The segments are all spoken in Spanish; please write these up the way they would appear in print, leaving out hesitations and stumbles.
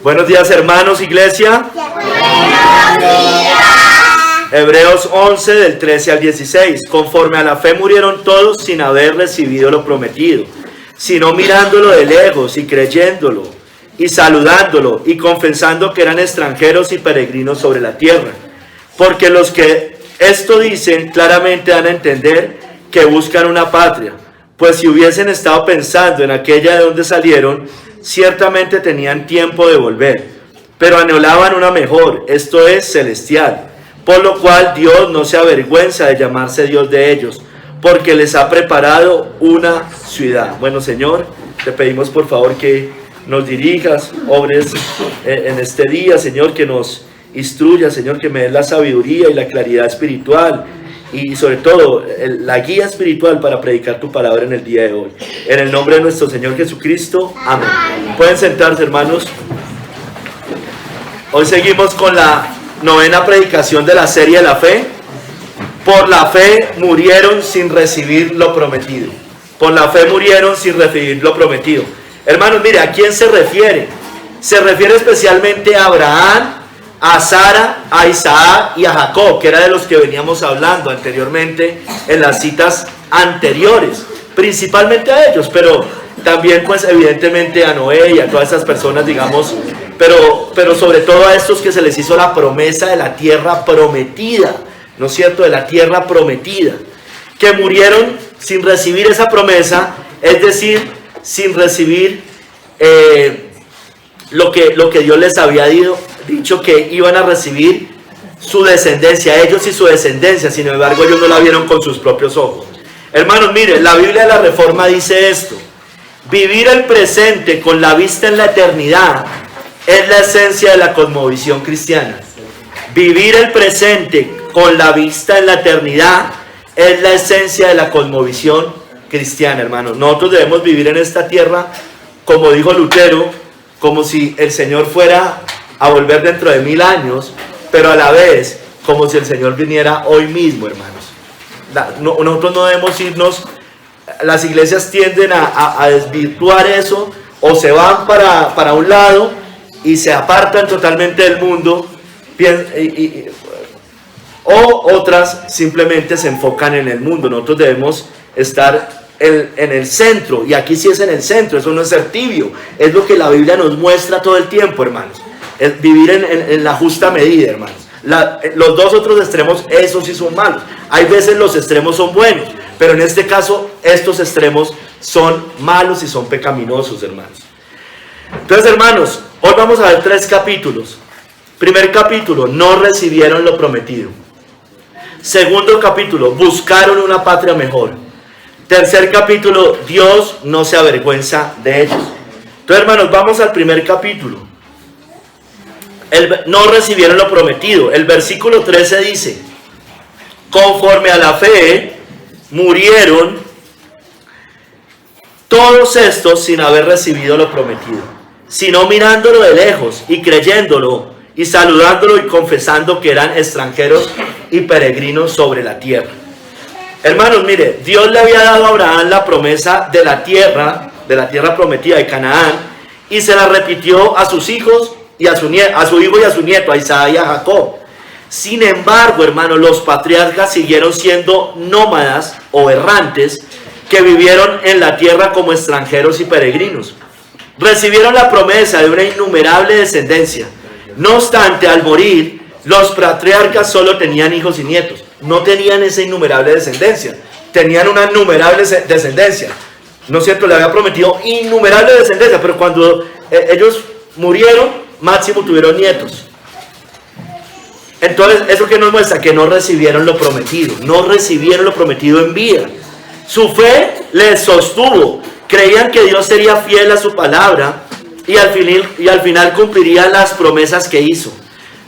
Buenos días, hermanos, iglesia. Buenos días. Hebreos 11 del 13 al 16. Conforme a la fe murieron todos sin haber recibido lo prometido, sino mirándolo de lejos y creyéndolo y saludándolo y confesando que eran extranjeros y peregrinos sobre la tierra. Porque los que esto dicen claramente dan a entender que buscan una patria, pues si hubiesen estado pensando en aquella de donde salieron, ciertamente tenían tiempo de volver, pero anhelaban una mejor, esto es celestial, por lo cual Dios no se avergüenza de llamarse Dios de ellos, porque les ha preparado una ciudad. Bueno, Señor, te pedimos por favor que nos dirijas, obres en este día, Señor, que nos instruya, Señor, que me des la sabiduría y la claridad espiritual, y sobre todo la guía espiritual para predicar tu palabra en el día de hoy. En el nombre de nuestro Señor Jesucristo, amén. Pueden sentarse, hermanos. Hoy seguimos con la 9ª predicación de la serie de la fe. Por la fe murieron sin recibir lo prometido. Por la fe murieron sin recibir lo prometido. Hermanos, mire, ¿a quién se refiere? Se refiere especialmente a Abraham, a Sara, a Isaac y a Jacob, que era de los que veníamos hablando anteriormente en las citas anteriores, principalmente a ellos, pero también pues evidentemente a Noé y a todas esas personas, digamos, pero sobre todo a estos que se les hizo la promesa de la tierra prometida, ¿no es cierto?, de la tierra prometida, que murieron sin recibir esa promesa, es decir, sin recibir lo que Dios les había dicho que iban a recibir su descendencia, ellos y su descendencia. Sin embargo, ellos no la vieron con sus propios ojos. Hermanos, miren, la Biblia de la Reforma dice esto: vivir el presente con la vista en la eternidad es la esencia de la cosmovisión cristiana. Vivir el presente con la vista en la eternidad es la esencia de la cosmovisión cristiana, hermanos. Nosotros debemos vivir en esta tierra, como dijo Lutero, como si el Señor fuera a volver dentro de 1000 años, pero a la vez como si el Señor viniera hoy mismo, hermanos. Nosotros no debemos irnos. Las iglesias tienden a desvirtuar eso, o se van para un lado y se apartan totalmente del mundo, o otras simplemente se enfocan en el mundo. Nosotros debemos estar en el centro, y aquí sí es en el centro. Eso no es ser tibio, es lo que la Biblia nos muestra todo el tiempo, hermanos. Es vivir en la justa medida, hermanos. Los dos otros extremos, esos sí son malos. Hay veces los extremos son buenos, pero en este caso estos extremos son malos y son pecaminosos, hermanos. Entonces, hermanos, hoy vamos a ver 3 capítulos. Primer capítulo: no recibieron lo prometido. Segundo capítulo: buscaron una patria mejor. Tercer capítulo: Dios no se avergüenza de ellos. Entonces, hermanos, vamos al primer capítulo. No recibieron lo prometido. El versículo 13 dice: conforme a la fe murieron todos estos sin haber recibido lo prometido, sino mirándolo de lejos y creyéndolo y saludándolo y confesando que eran extranjeros y peregrinos sobre la tierra. Hermanos, mire, Dios le había dado a Abraham la promesa de la tierra prometida de Canaán, y se la repitió a sus hijos y a su hijo y a su nieto, a Isaac y a Jacob. Sin embargo, hermanos, los patriarcas siguieron siendo nómadas o errantes que vivieron en la tierra como extranjeros y peregrinos. Recibieron la promesa de una innumerable descendencia. No obstante, al morir, los patriarcas solo tenían hijos y nietos. No tenían esa innumerable descendencia. Tenían una innumerable descendencia. ¿No es cierto? Le había prometido innumerable descendencia, pero cuando ellos murieron, máximo tuvieron nietos. Entonces, ¿eso qué nos muestra? Que no recibieron lo prometido. No recibieron lo prometido en vida. Su fe les sostuvo. Creían que Dios sería fiel a su palabra y al final cumpliría las promesas que hizo.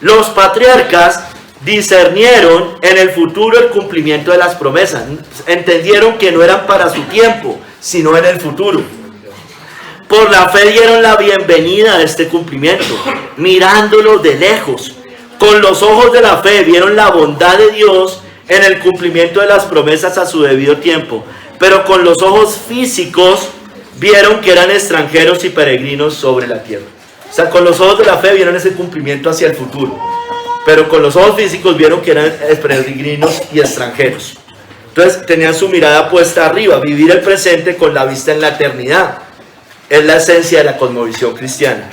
Los patriarcas discernieron en el futuro el cumplimiento de las promesas. Entendieron que no eran para su tiempo, sino en el futuro. Por la fe dieron la bienvenida a este cumplimiento, mirándolo de lejos. Con los ojos de la fe vieron la bondad de Dios en el cumplimiento de las promesas a su debido tiempo. Pero con los ojos físicos vieron que eran extranjeros y peregrinos sobre la tierra. O sea, con los ojos de la fe vieron ese cumplimiento hacia el futuro, pero con los ojos físicos vieron que eran peregrinos y extranjeros. Entonces tenían su mirada puesta arriba, vivir el presente con la vista en la eternidad. Es la esencia de la cosmovisión cristiana.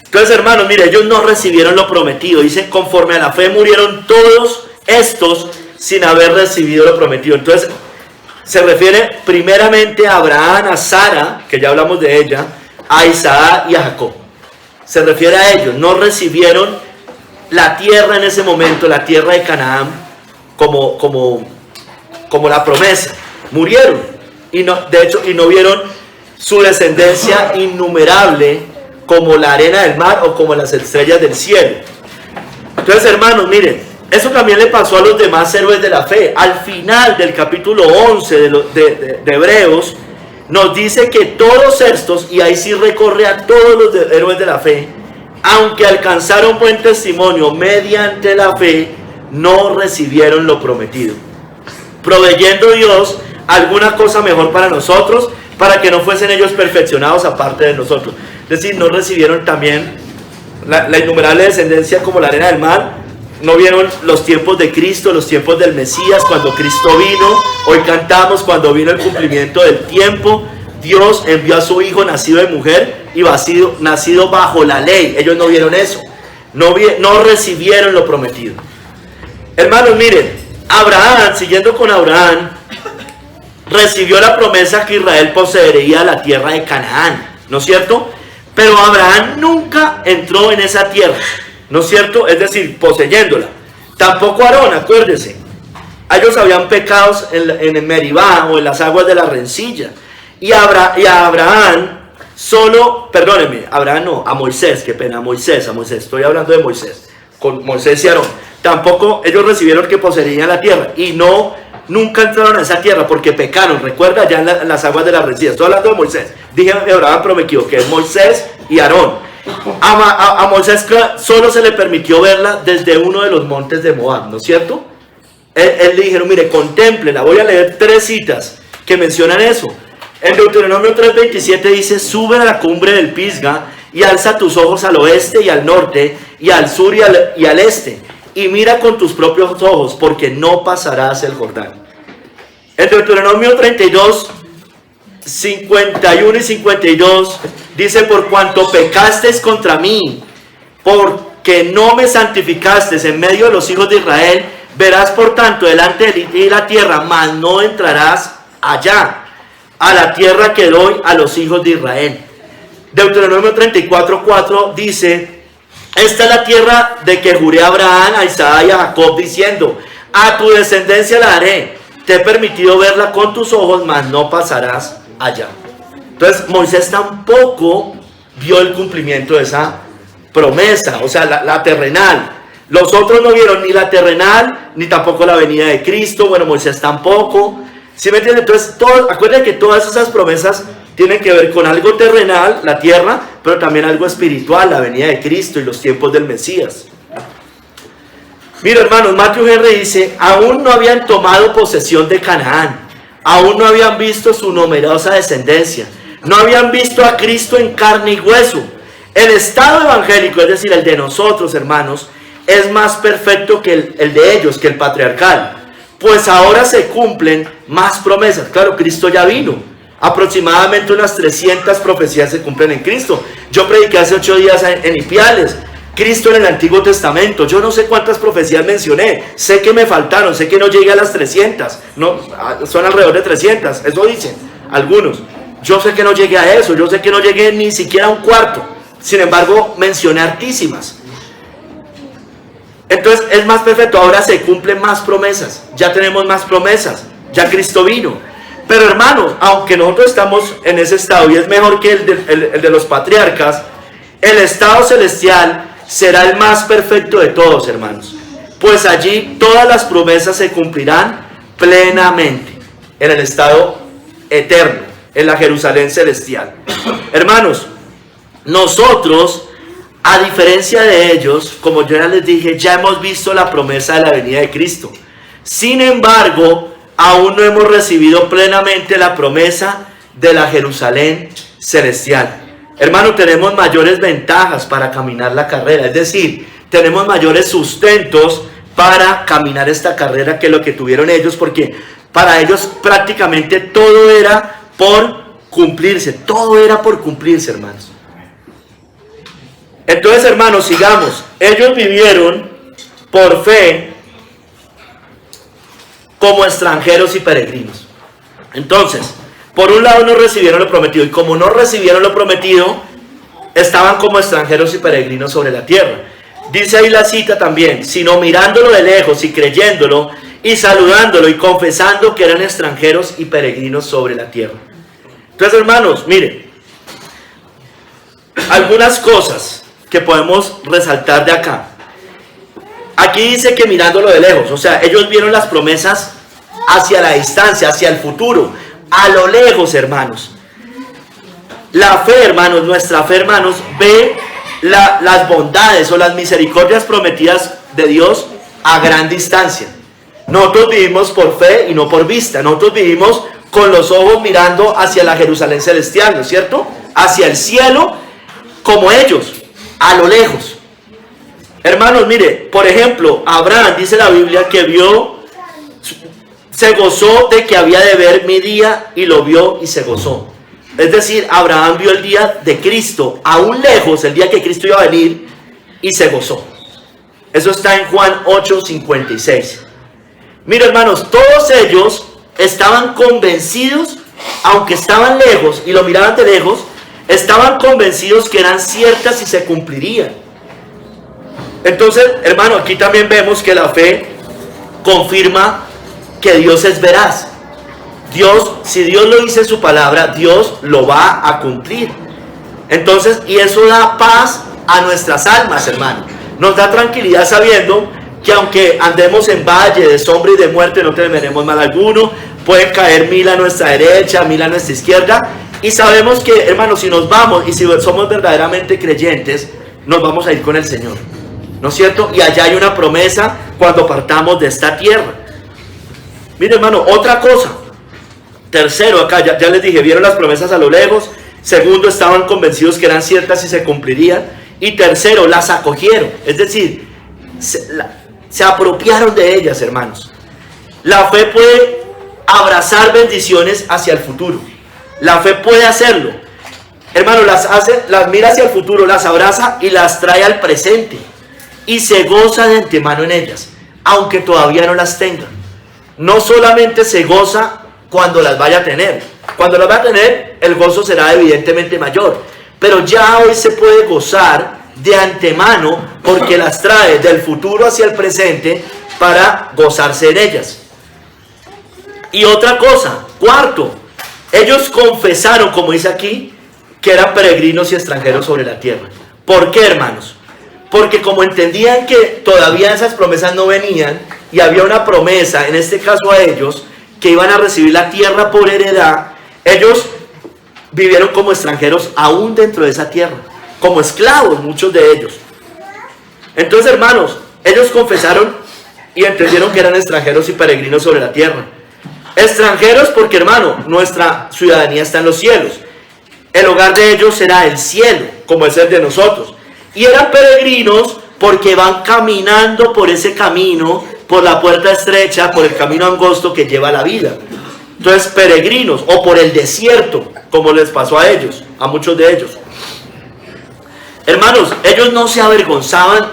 Entonces, hermanos, mire, ellos no recibieron lo prometido. Dicen, conforme a la fe murieron todos estos sin haber recibido lo prometido. Entonces, se refiere primeramente a Abraham, a Sara, que ya hablamos de ella, a Isaac y a Jacob. Se refiere a ellos. No recibieron la tierra en ese momento, la tierra de Canaán, como la promesa. Murieron. Y no, de hecho, y no vieron su descendencia innumerable como la arena del mar o como las estrellas del cielo. Entonces, hermanos, miren, eso también le pasó a los demás héroes de la fe. Al final del capítulo 11 de Hebreos, nos dice que todos estos, y ahí sí recorre a todos los héroes de la fe, aunque alcanzaron buen testimonio mediante la fe, no recibieron lo prometido, proveyendo Dios alguna cosa mejor para nosotros, para que no fuesen ellos perfeccionados aparte de nosotros. Es decir, no recibieron también la innumerable descendencia como la arena del mar. No vieron los tiempos de Cristo, los tiempos del Mesías, cuando Cristo vino. Hoy cantamos cuando vino el cumplimiento del tiempo. Dios envió a su Hijo nacido de mujer y nacido bajo la ley. Ellos no vieron eso. No recibieron lo prometido. Hermanos, miren, Abraham, siguiendo con Abraham, recibió la promesa que Israel poseería la tierra de Canaán, ¿no es cierto? Pero Abraham nunca entró en esa tierra, ¿no es cierto? Es decir, poseyéndola. Tampoco Aarón, acuérdense. Ellos habían pecados en el Meribá o en las aguas de la rencilla. Y a Abraham solo, perdónenme, Abraham no, a Moisés, qué pena, a Moisés, estoy hablando de Moisés, con Moisés y Aarón. Tampoco ellos recibieron que poseerían la tierra y nunca entraron a esa tierra porque pecaron. Recuerda ya en las aguas de la rencilla. Estoy hablando de Moisés. Dije Abraham, pero me equivoqué. Es Moisés y Aarón. A Moisés solo se le permitió verla desde uno de los montes de Moab, ¿no es cierto? Él le dijeron, mire, contémplela. Voy a leer 3 citas que mencionan eso. En Deuteronomio 3:27 dice, sube a la cumbre del Pisga y alza tus ojos al oeste y al norte y al sur y al este. Y mira con tus propios ojos, porque no pasarás el Jordán. En Deuteronomio 32, 51 y 52, dice, por cuanto pecasteis contra mí, porque no me santificasteis en medio de los hijos de Israel, verás por tanto delante de ti la tierra, mas no entrarás allá, a la tierra que doy a los hijos de Israel. Deuteronomio 34:4 dice, esta es la tierra de que juré a Abraham, a Isaac y a Jacob, diciendo, a tu descendencia la daré. Te he permitido verla con tus ojos, mas no pasarás allá. Entonces Moisés tampoco vio el cumplimiento de esa promesa, o sea, la terrenal. Los otros no vieron ni la terrenal, ni tampoco la venida de Cristo. Bueno, Moisés tampoco. ¿Sí me entienden? Entonces, acuérdense que todas esas promesas tienen que ver con algo terrenal, la tierra, pero también algo espiritual, la venida de Cristo y los tiempos del Mesías. Mira, hermanos, Matthew Henry dice, aún no habían tomado posesión de Canaán, aún no habían visto su numerosa descendencia, no habían visto a Cristo en carne y hueso. El estado evangélico, es decir, el de nosotros, hermanos, es más perfecto que el de ellos, que el patriarcal, pues ahora se cumplen más promesas. Claro, Cristo ya vino. Aproximadamente unas 300 profecías se cumplen en Cristo. Yo prediqué hace 8 días en Ipiales. Cristo en el Antiguo Testamento. Yo no sé cuántas profecías mencioné. Sé que me faltaron. Sé que no llegué a las 300. No, son alrededor de 300. Eso dicen algunos. Yo sé que no llegué a eso. Yo sé que no llegué ni siquiera a un cuarto. Sin embargo, mencioné hartísimas. Entonces es más perfecto. Ahora se cumplen más promesas. Ya tenemos más promesas. Ya Cristo vino. Pero hermanos, aunque nosotros estamos en ese estado y es mejor que el de los patriarcas, el estado celestial será el más perfecto de todos, hermanos. Pues allí todas las promesas se cumplirán plenamente en el estado eterno, en la Jerusalén celestial. Hermanos, nosotros, a diferencia de ellos, como yo ya les dije, ya hemos visto la promesa de la venida de Cristo. Sin embargo, aún no hemos recibido plenamente la promesa de la Jerusalén celestial. Hermano, tenemos mayores ventajas para caminar la carrera, es decir, tenemos mayores sustentos para caminar esta carrera que lo que tuvieron ellos, porque para ellos prácticamente todo era por cumplirse, hermanos. Entonces, hermanos, sigamos. Ellos vivieron por fe como extranjeros y peregrinos. Entonces, por un lado no recibieron lo prometido, y como no recibieron lo prometido, estaban como extranjeros y peregrinos sobre la tierra. Dice ahí la cita también, sino mirándolo de lejos y creyéndolo y saludándolo y confesando que eran extranjeros y peregrinos sobre la tierra. Entonces, hermanos, miren, algunas cosas que podemos resaltar de acá. Aquí dice que mirándolo de lejos, o sea, ellos vieron las promesas hacia la distancia, hacia el futuro, a lo lejos, hermanos. La fe, hermanos, nuestra fe, hermanos, ve las bondades o las misericordias prometidas de Dios a gran distancia. Nosotros vivimos por fe y no por vista. Nosotros vivimos con los ojos mirando hacia la Jerusalén celestial, ¿no es cierto? Hacia el cielo, como ellos, a lo lejos. Hermanos, mire, por ejemplo, Abraham, dice la Biblia, que se gozó de que había de ver mi día, y lo vio y se gozó. Es decir, Abraham vio el día de Cristo, aún lejos, el día que Cristo iba a venir, y se gozó. Eso está en Juan 8:56. Mire, hermanos, todos ellos estaban convencidos, aunque estaban lejos y lo miraban de lejos, estaban convencidos que eran ciertas y se cumplirían. Entonces, hermano, aquí también vemos que la fe confirma que Dios es veraz. Dios, si Dios lo dice en su palabra, Dios lo va a cumplir. Entonces, y eso da paz a nuestras almas, hermano. Nos da tranquilidad sabiendo que aunque andemos en valle de sombra y de muerte, no temeremos mal alguno. Pueden caer 1000 a nuestra derecha, 1000 a nuestra izquierda. Y sabemos que, hermanos, si nos vamos y si somos verdaderamente creyentes, nos vamos a ir con el Señor, ¿no es cierto? Y allá hay una promesa cuando partamos de esta tierra. Mire, hermano, otra cosa. Tercero, acá ya les dije, vieron las promesas a lo lejos. Segundo, estaban convencidos que eran ciertas y se cumplirían. Y tercero, las acogieron. Es decir, se apropiaron de ellas, hermanos. La fe puede abrazar bendiciones hacia el futuro. La fe puede hacerlo. Hermano, las mira hacia el futuro, las abraza y las trae al presente. Y se goza de antemano en ellas, aunque todavía no las tenga. No solamente se goza cuando las vaya a tener. Cuando las va a tener, el gozo será evidentemente mayor. Pero ya hoy se puede gozar de antemano porque las trae del futuro hacia el presente para gozarse en ellas. Y otra cosa, cuarto, ellos confesaron, como dice aquí, que eran peregrinos y extranjeros sobre la tierra. ¿Por qué, hermanos? Porque como entendían que todavía esas promesas no venían y había una promesa, en este caso a ellos, que iban a recibir la tierra por heredad, ellos vivieron como extranjeros aún dentro de esa tierra, como esclavos muchos de ellos. Entonces, hermanos, ellos confesaron y entendieron que eran extranjeros y peregrinos sobre la tierra. Extranjeros porque, hermano, nuestra ciudadanía está en los cielos. El hogar de ellos será el cielo, como es el de nosotros. Y eran peregrinos porque van caminando por ese camino, por la puerta estrecha, por el camino angosto que lleva a la vida. Entonces, peregrinos, o por el desierto, como les pasó a ellos, a muchos de ellos. Hermanos, ellos no se avergonzaban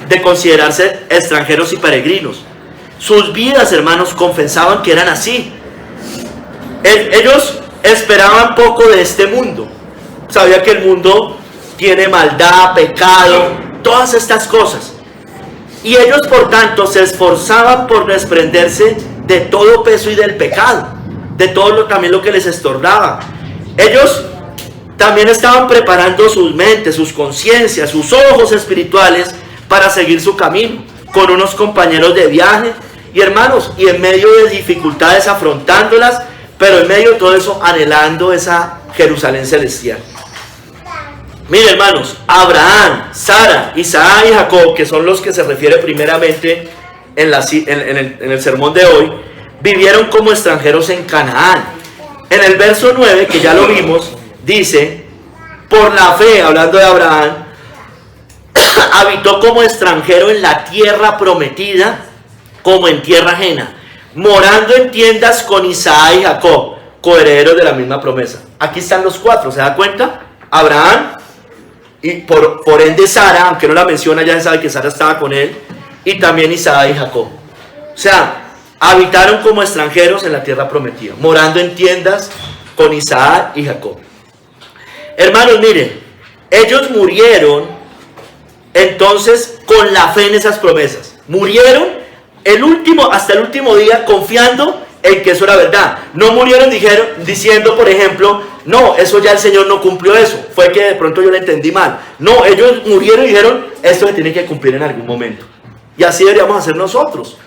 de considerarse extranjeros y peregrinos. Sus vidas, hermanos, confesaban que eran así. Ellos esperaban poco de este mundo. Sabía que el mundo tiene maldad, pecado, todas estas cosas. Y ellos, por tanto, se esforzaban por desprenderse de todo peso y del pecado, de todo también lo que les estorbaba. Ellos también estaban preparando sus mentes, sus conciencias, sus ojos espirituales para seguir su camino, con unos compañeros de viaje. Y hermanos, y en medio de dificultades afrontándolas, pero en medio de todo eso anhelando esa Jerusalén celestial. Miren, hermanos, Abraham, Sara, Isaac y Jacob, que son los que se refiere primeramente en el sermón de hoy, vivieron como extranjeros en Canaán. En el verso 9, que ya lo vimos, dice por la fe, hablando de Abraham, habitó como extranjero en la tierra prometida, como en tierra ajena, morando en tiendas con Isaac y Jacob, coherederos de la misma promesa. Aquí están los cuatro, ¿se da cuenta? Abraham, y por ende Sara, aunque no la menciona, ya se sabe que Sara estaba con él, y también Isaac y Jacob. O sea, habitaron como extranjeros en la tierra prometida, morando en tiendas con Isaac y Jacob. Hermanos, miren, ellos murieron entonces con la fe en esas promesas. Murieron hasta el último día confiando en que eso era verdad. No murieron diciendo, por ejemplo, no, eso ya el Señor no cumplió eso. Fue que de pronto yo lo entendí mal. No, ellos murieron y dijeron, esto se tiene que cumplir en algún momento. Y así deberíamos hacer nosotros.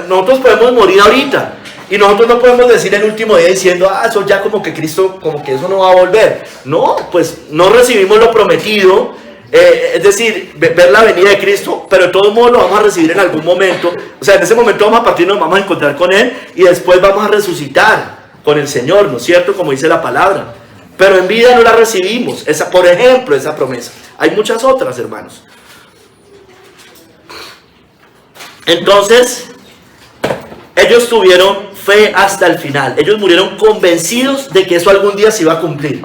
Nosotros podemos morir ahorita. Y nosotros no podemos decir el último día diciendo, eso ya como que Cristo, como que eso no va a volver. No, pues no recibimos lo prometido, es decir, ver la venida de Cristo, pero de todos modos lo vamos a recibir en algún momento. O sea, en ese momento vamos a partir, nos vamos a encontrar con Él y después vamos a resucitar con el Señor, ¿no es cierto? Como dice la palabra. Pero en vida no la recibimos, por ejemplo, esa promesa. Hay muchas otras, hermanos. Entonces, ellos tuvieron fe hasta el final. Ellos murieron convencidos de que eso algún día se iba a cumplir.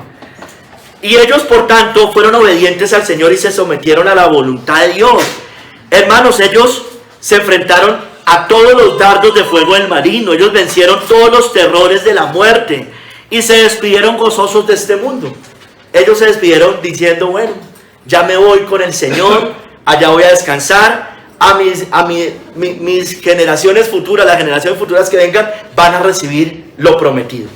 Y ellos, por tanto, fueron obedientes al Señor y se sometieron a la voluntad de Dios. Hermanos, ellos se enfrentaron a todos los dardos de fuego del marino. Ellos vencieron todos los terrores de la muerte y se despidieron gozosos de este mundo. Ellos se despidieron diciendo, bueno, ya me voy con el Señor, allá voy a descansar. Mis generaciones futuras, las generaciones futuras que vengan, van a recibir lo prometido.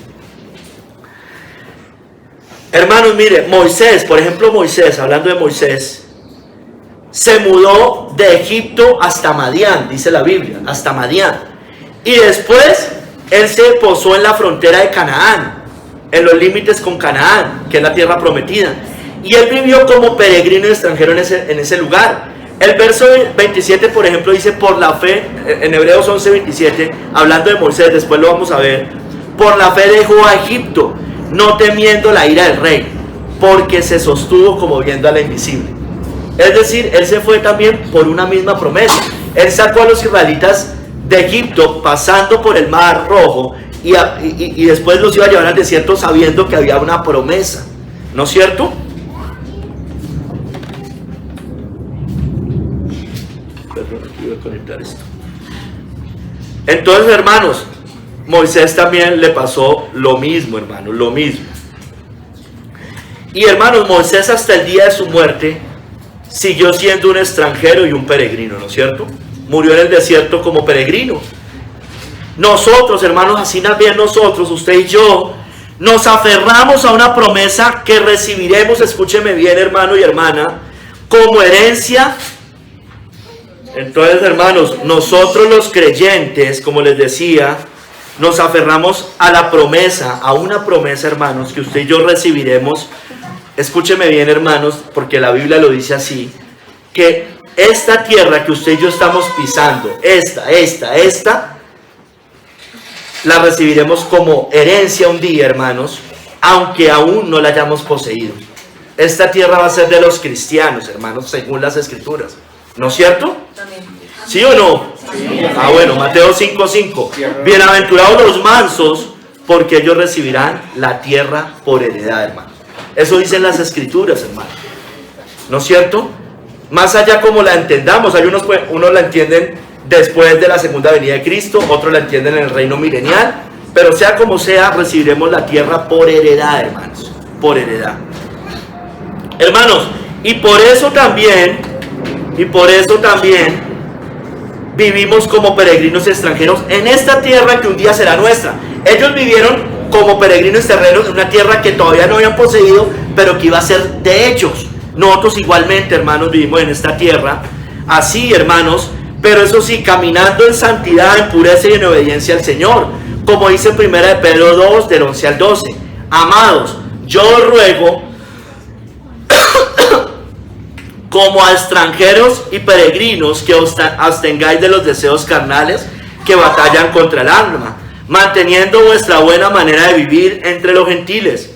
Hermanos, mire, Moisés, por ejemplo, hablando de Moisés, se mudó de Egipto hasta Madián, dice la Biblia, hasta Madián. Y después, él se posó en la frontera de Canaán, en los límites con Canaán, que es la tierra prometida. Y él vivió como peregrino extranjero en ese lugar. El verso 27, por ejemplo, dice, por la fe, en Hebreos 11:27, hablando de Moisés, después lo vamos a ver, por la fe dejó a Egipto, no temiendo la ira del rey, porque se sostuvo como viendo a la invisible. Es decir, él se fue también por una misma promesa. Él sacó a los israelitas de Egipto, pasando por el Mar Rojo, y después los iba a llevar al desierto sabiendo que había una promesa, ¿no es cierto? Conectar esto. Entonces, hermanos, Moisés también le pasó lo mismo, hermanos, lo mismo. Y hermanos, Moisés hasta el día de su muerte siguió siendo un extranjero y un peregrino, ¿no es cierto? Murió en el desierto como peregrino. Nosotros, hermanos, así también nosotros, usted y yo, nos aferramos a una promesa que recibiremos, escúcheme bien, hermano y hermana, como herencia. Entonces, hermanos, nosotros los creyentes, como les decía, nos aferramos a la promesa, a una promesa, hermanos, que usted y yo recibiremos. Escúcheme bien, hermanos, porque la Biblia lo dice así, que esta tierra que usted y yo estamos pisando, esta, la recibiremos como herencia un día, hermanos, aunque aún no la hayamos poseído. Esta tierra va a ser de los cristianos, hermanos, según las Escrituras. ¿No es cierto? ¿Sí o no? Sí. Bueno, Mateo 5:5. Bienaventurados los mansos, porque ellos recibirán la tierra por heredad, hermano. Eso dicen las Escrituras, hermano. ¿No es cierto? Más allá como la entendamos, hay unos la entienden después de la segunda venida de Cristo, otros la entienden en el reino milenial, pero sea como sea, recibiremos la tierra por heredad, hermanos. Por heredad. Hermanos, y por eso también vivimos como peregrinos extranjeros en esta tierra que un día será nuestra. Ellos vivieron como peregrinos terrenos en una tierra que todavía no habían poseído, pero que iba a ser de ellos. Nosotros igualmente, hermanos, vivimos en esta tierra, así, hermanos, pero eso sí, caminando en santidad, en pureza y en obediencia al Señor, como dice 1 de Pedro 2, del 11 al 12. Amados, yo os ruego, como a extranjeros y peregrinos, que os abstengáis de los deseos carnales que batallan contra el alma, manteniendo vuestra buena manera de vivir entre los gentiles,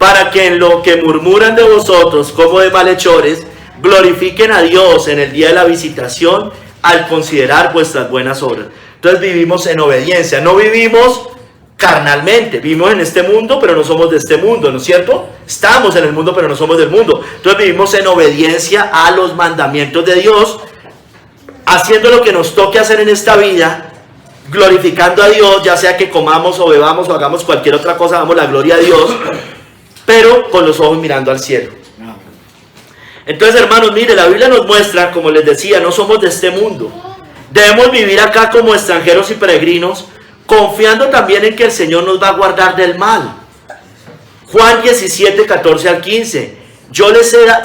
para que en lo que murmuran de vosotros como de malhechores, glorifiquen a Dios en el día de la visitación al considerar vuestras buenas obras. Entonces vivimos en obediencia, no vivimos carnalmente, vivimos en este mundo pero no somos de este mundo, ¿no es cierto? Estamos en el mundo pero no somos del mundo. Entonces vivimos en obediencia a los mandamientos de Dios, haciendo lo que nos toque hacer en esta vida, glorificando a Dios, ya sea que comamos o bebamos o hagamos cualquier otra cosa, damos la gloria a Dios, pero con los ojos mirando al cielo. Entonces, hermanos, mire, la Biblia nos muestra, como les decía, no somos de este mundo. Debemos vivir acá como extranjeros y peregrinos, confiando también en que el Señor nos va a guardar del mal. Juan 17, 14 al 15.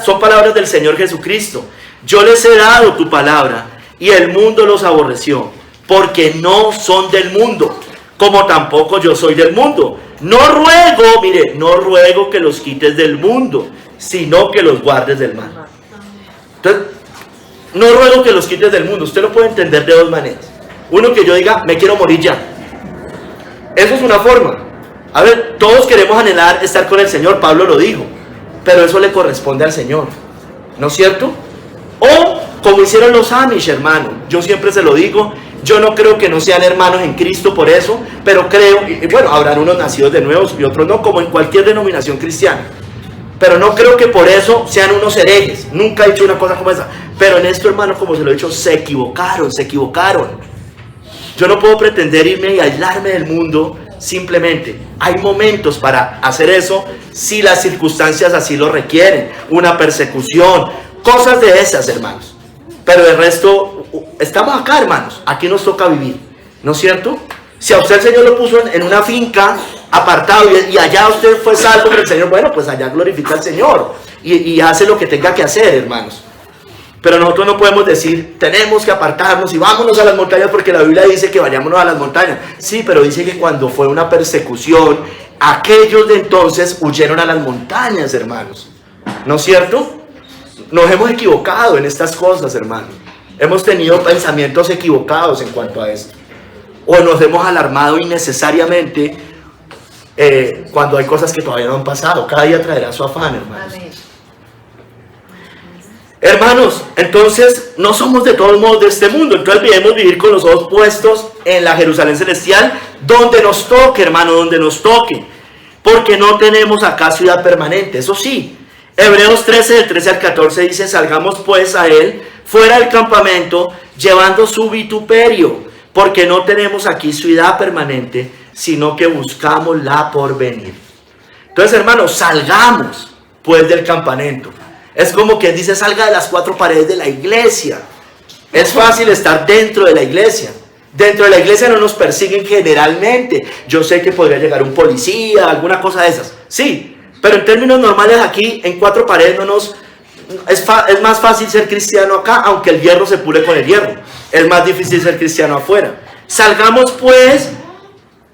Son palabras del Señor Jesucristo. Yo les he dado tu palabra, y el mundo los aborreció, porque no son del mundo, como tampoco yo soy del mundo. No ruego que los quites del mundo, sino que los guardes del mal. Entonces, no ruego que los quites del mundo. Usted lo puede entender de dos maneras. Uno, que yo diga, me quiero morir ya. Eso es una forma. A ver, todos queremos anhelar estar con el Señor, Pablo lo dijo, pero eso le corresponde al Señor, ¿no es cierto? O como hicieron los Amish, hermano. Yo siempre se lo digo, yo no creo que no sean hermanos en Cristo por eso, pero creo, y bueno, habrán unos nacidos de nuevo y otros no, como en cualquier denominación cristiana. Pero no creo que por eso sean unos herejes. Nunca he dicho una cosa como esa. Pero en esto, hermano, como se lo he dicho, se equivocaron. Yo no puedo pretender irme y aislarme del mundo simplemente. Hay momentos para hacer eso si las circunstancias así lo requieren. Una persecución, cosas de esas, hermanos. Pero el resto, estamos acá, hermanos. Aquí nos toca vivir, ¿no es cierto? Si a usted el Señor lo puso en una finca, apartado, y allá usted fue salvo por el Señor, bueno, pues allá glorifica al Señor y hace lo que tenga que hacer, hermanos. Pero nosotros no podemos decir, tenemos que apartarnos y vámonos a las montañas, porque la Biblia dice que vayámonos a las montañas. Sí, pero dice que cuando fue una persecución, aquellos de entonces huyeron a las montañas, hermanos. ¿No es cierto? Nos hemos equivocado en estas cosas, hermanos. Hemos tenido pensamientos equivocados en cuanto a esto. O nos hemos alarmado innecesariamente cuando hay cosas que todavía no han pasado. Cada día traerá su afán, hermanos. Amén. Hermanos, entonces no somos de todos modos de este mundo. Entonces debemos vivir con los ojos puestos en la Jerusalén celestial, donde nos toque, hermano, donde nos toque. Porque no tenemos acá ciudad permanente. Eso sí, Hebreos 13, del 13 al 14 dice, salgamos pues a él fuera del campamento, llevando su vituperio, porque no tenemos aquí ciudad permanente, sino que buscamos la porvenir. Entonces, hermanos, salgamos pues del campamento. Es como quien dice, salga de las cuatro paredes de la iglesia. Es fácil estar dentro de la iglesia. Dentro de la iglesia no nos persiguen generalmente. Yo sé que podría llegar un policía, alguna cosa de esas. Sí, pero en términos normales aquí, en cuatro paredes es más fácil ser cristiano acá, aunque el hierro se pule con el hierro. Es más difícil ser cristiano afuera. Salgamos pues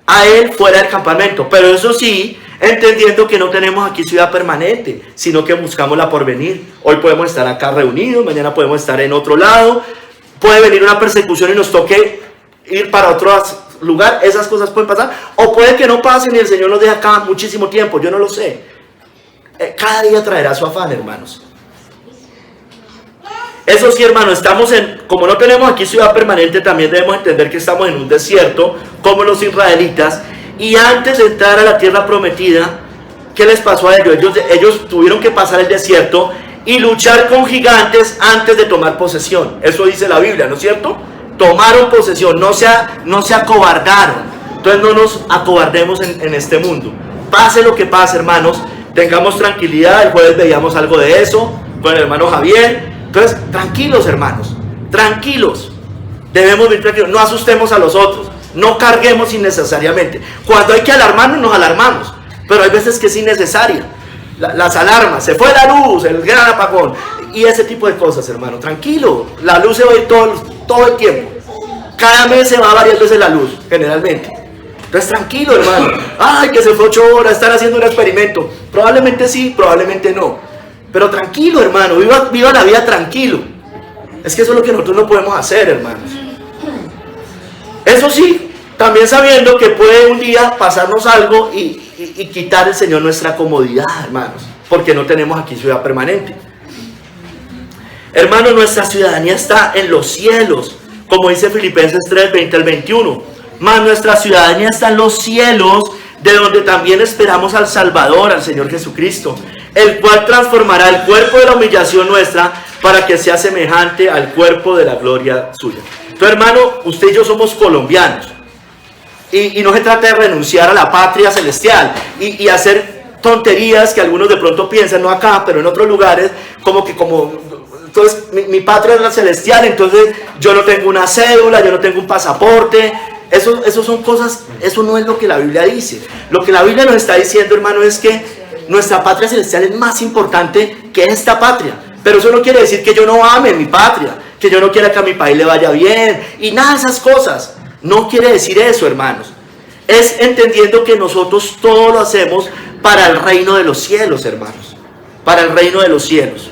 a él fuera del campamento, pero eso sí, entendiendo que no tenemos aquí ciudad permanente, sino que buscamos la porvenir. Hoy podemos estar acá reunidos, mañana podemos estar en otro lado, puede venir una persecución y nos toque ir para otro lugar, esas cosas pueden pasar, o puede que no pasen y el Señor nos deje acá muchísimo tiempo, yo no lo sé. Cada día traerá su afán, hermanos. Eso sí, hermanos, como no tenemos aquí ciudad permanente, también debemos entender que estamos en un desierto, como los israelitas. Y antes de entrar a la tierra prometida, ¿qué les pasó a ellos? Ellos tuvieron que pasar el desierto y luchar con gigantes antes de tomar posesión. Eso dice la Biblia, ¿no es cierto? Tomaron posesión, no se acobardaron. Entonces no nos acobardemos en este mundo. Pase lo que pase, hermanos, tengamos tranquilidad. El jueves veíamos algo de eso con el hermano Javier. Entonces, tranquilos, hermanos, tranquilos. Debemos vivir tranquilos, no asustemos a los otros. No carguemos innecesariamente. Cuando hay que alarmarnos, nos alarmamos. Pero hay veces que es innecesaria. Las alarmas, se fue la luz, el gran apagón. Y ese tipo de cosas, hermano. Tranquilo. La luz se va a ir todo el tiempo. Cada mes se va varias veces la luz, generalmente. Entonces, tranquilo, hermano. Ay, que se fue 8 horas, están haciendo un experimento. Probablemente sí, probablemente no. Pero tranquilo, hermano. Viva la vida tranquilo. Es que eso es lo que nosotros no podemos hacer, hermanos. Eso sí, también sabiendo que puede un día pasarnos algo y y quitar el Señor nuestra comodidad, hermanos, porque no tenemos aquí ciudad permanente. Hermanos, nuestra ciudadanía está en los cielos, como dice Filipenses 3, 20 al 21. Mas nuestra ciudadanía está en los cielos, de donde también esperamos al Salvador, al Señor Jesucristo, el cual transformará el cuerpo de la humillación nuestra para que sea semejante al cuerpo de la gloria suya. Entonces, hermano, usted y yo somos colombianos. Y no se trata de renunciar a la patria celestial y hacer tonterías que algunos de pronto piensan, no acá, pero en otros lugares, entonces mi patria es la celestial, entonces yo no tengo una cédula, yo no tengo un pasaporte. Eso son cosas, eso no es lo que la Biblia dice. Lo que la Biblia nos está diciendo, hermano, es que nuestra patria celestial es más importante que esta patria. Pero eso no quiere decir que yo no ame mi patria, que yo no quiera que a mi país le vaya bien, y nada de esas cosas. No quiere decir eso, hermanos. Es entendiendo que nosotros todo lo hacemos para el reino de los cielos, hermanos. Para el reino de los cielos.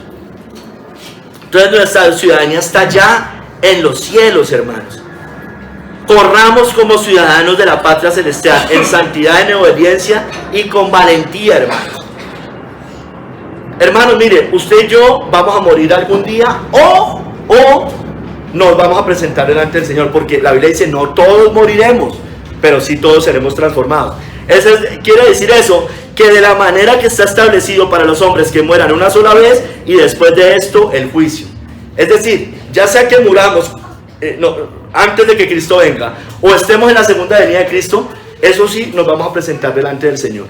Entonces nuestra ciudadanía está ya en los cielos, hermanos. Corramos como ciudadanos de la patria celestial en santidad, en obediencia y con valentía, hermanos. Hermanos, mire, usted y yo vamos a morir algún día o nos vamos a presentar delante del Señor, porque la Biblia dice, no todos moriremos, pero sí todos seremos transformados. Quiere decir eso, que de la manera que está establecido para los hombres que mueran una sola vez y después de esto el juicio. Es decir, ya sea que muramos antes de que Cristo venga o estemos en la segunda venida de Cristo, eso sí nos vamos a presentar delante del Señor,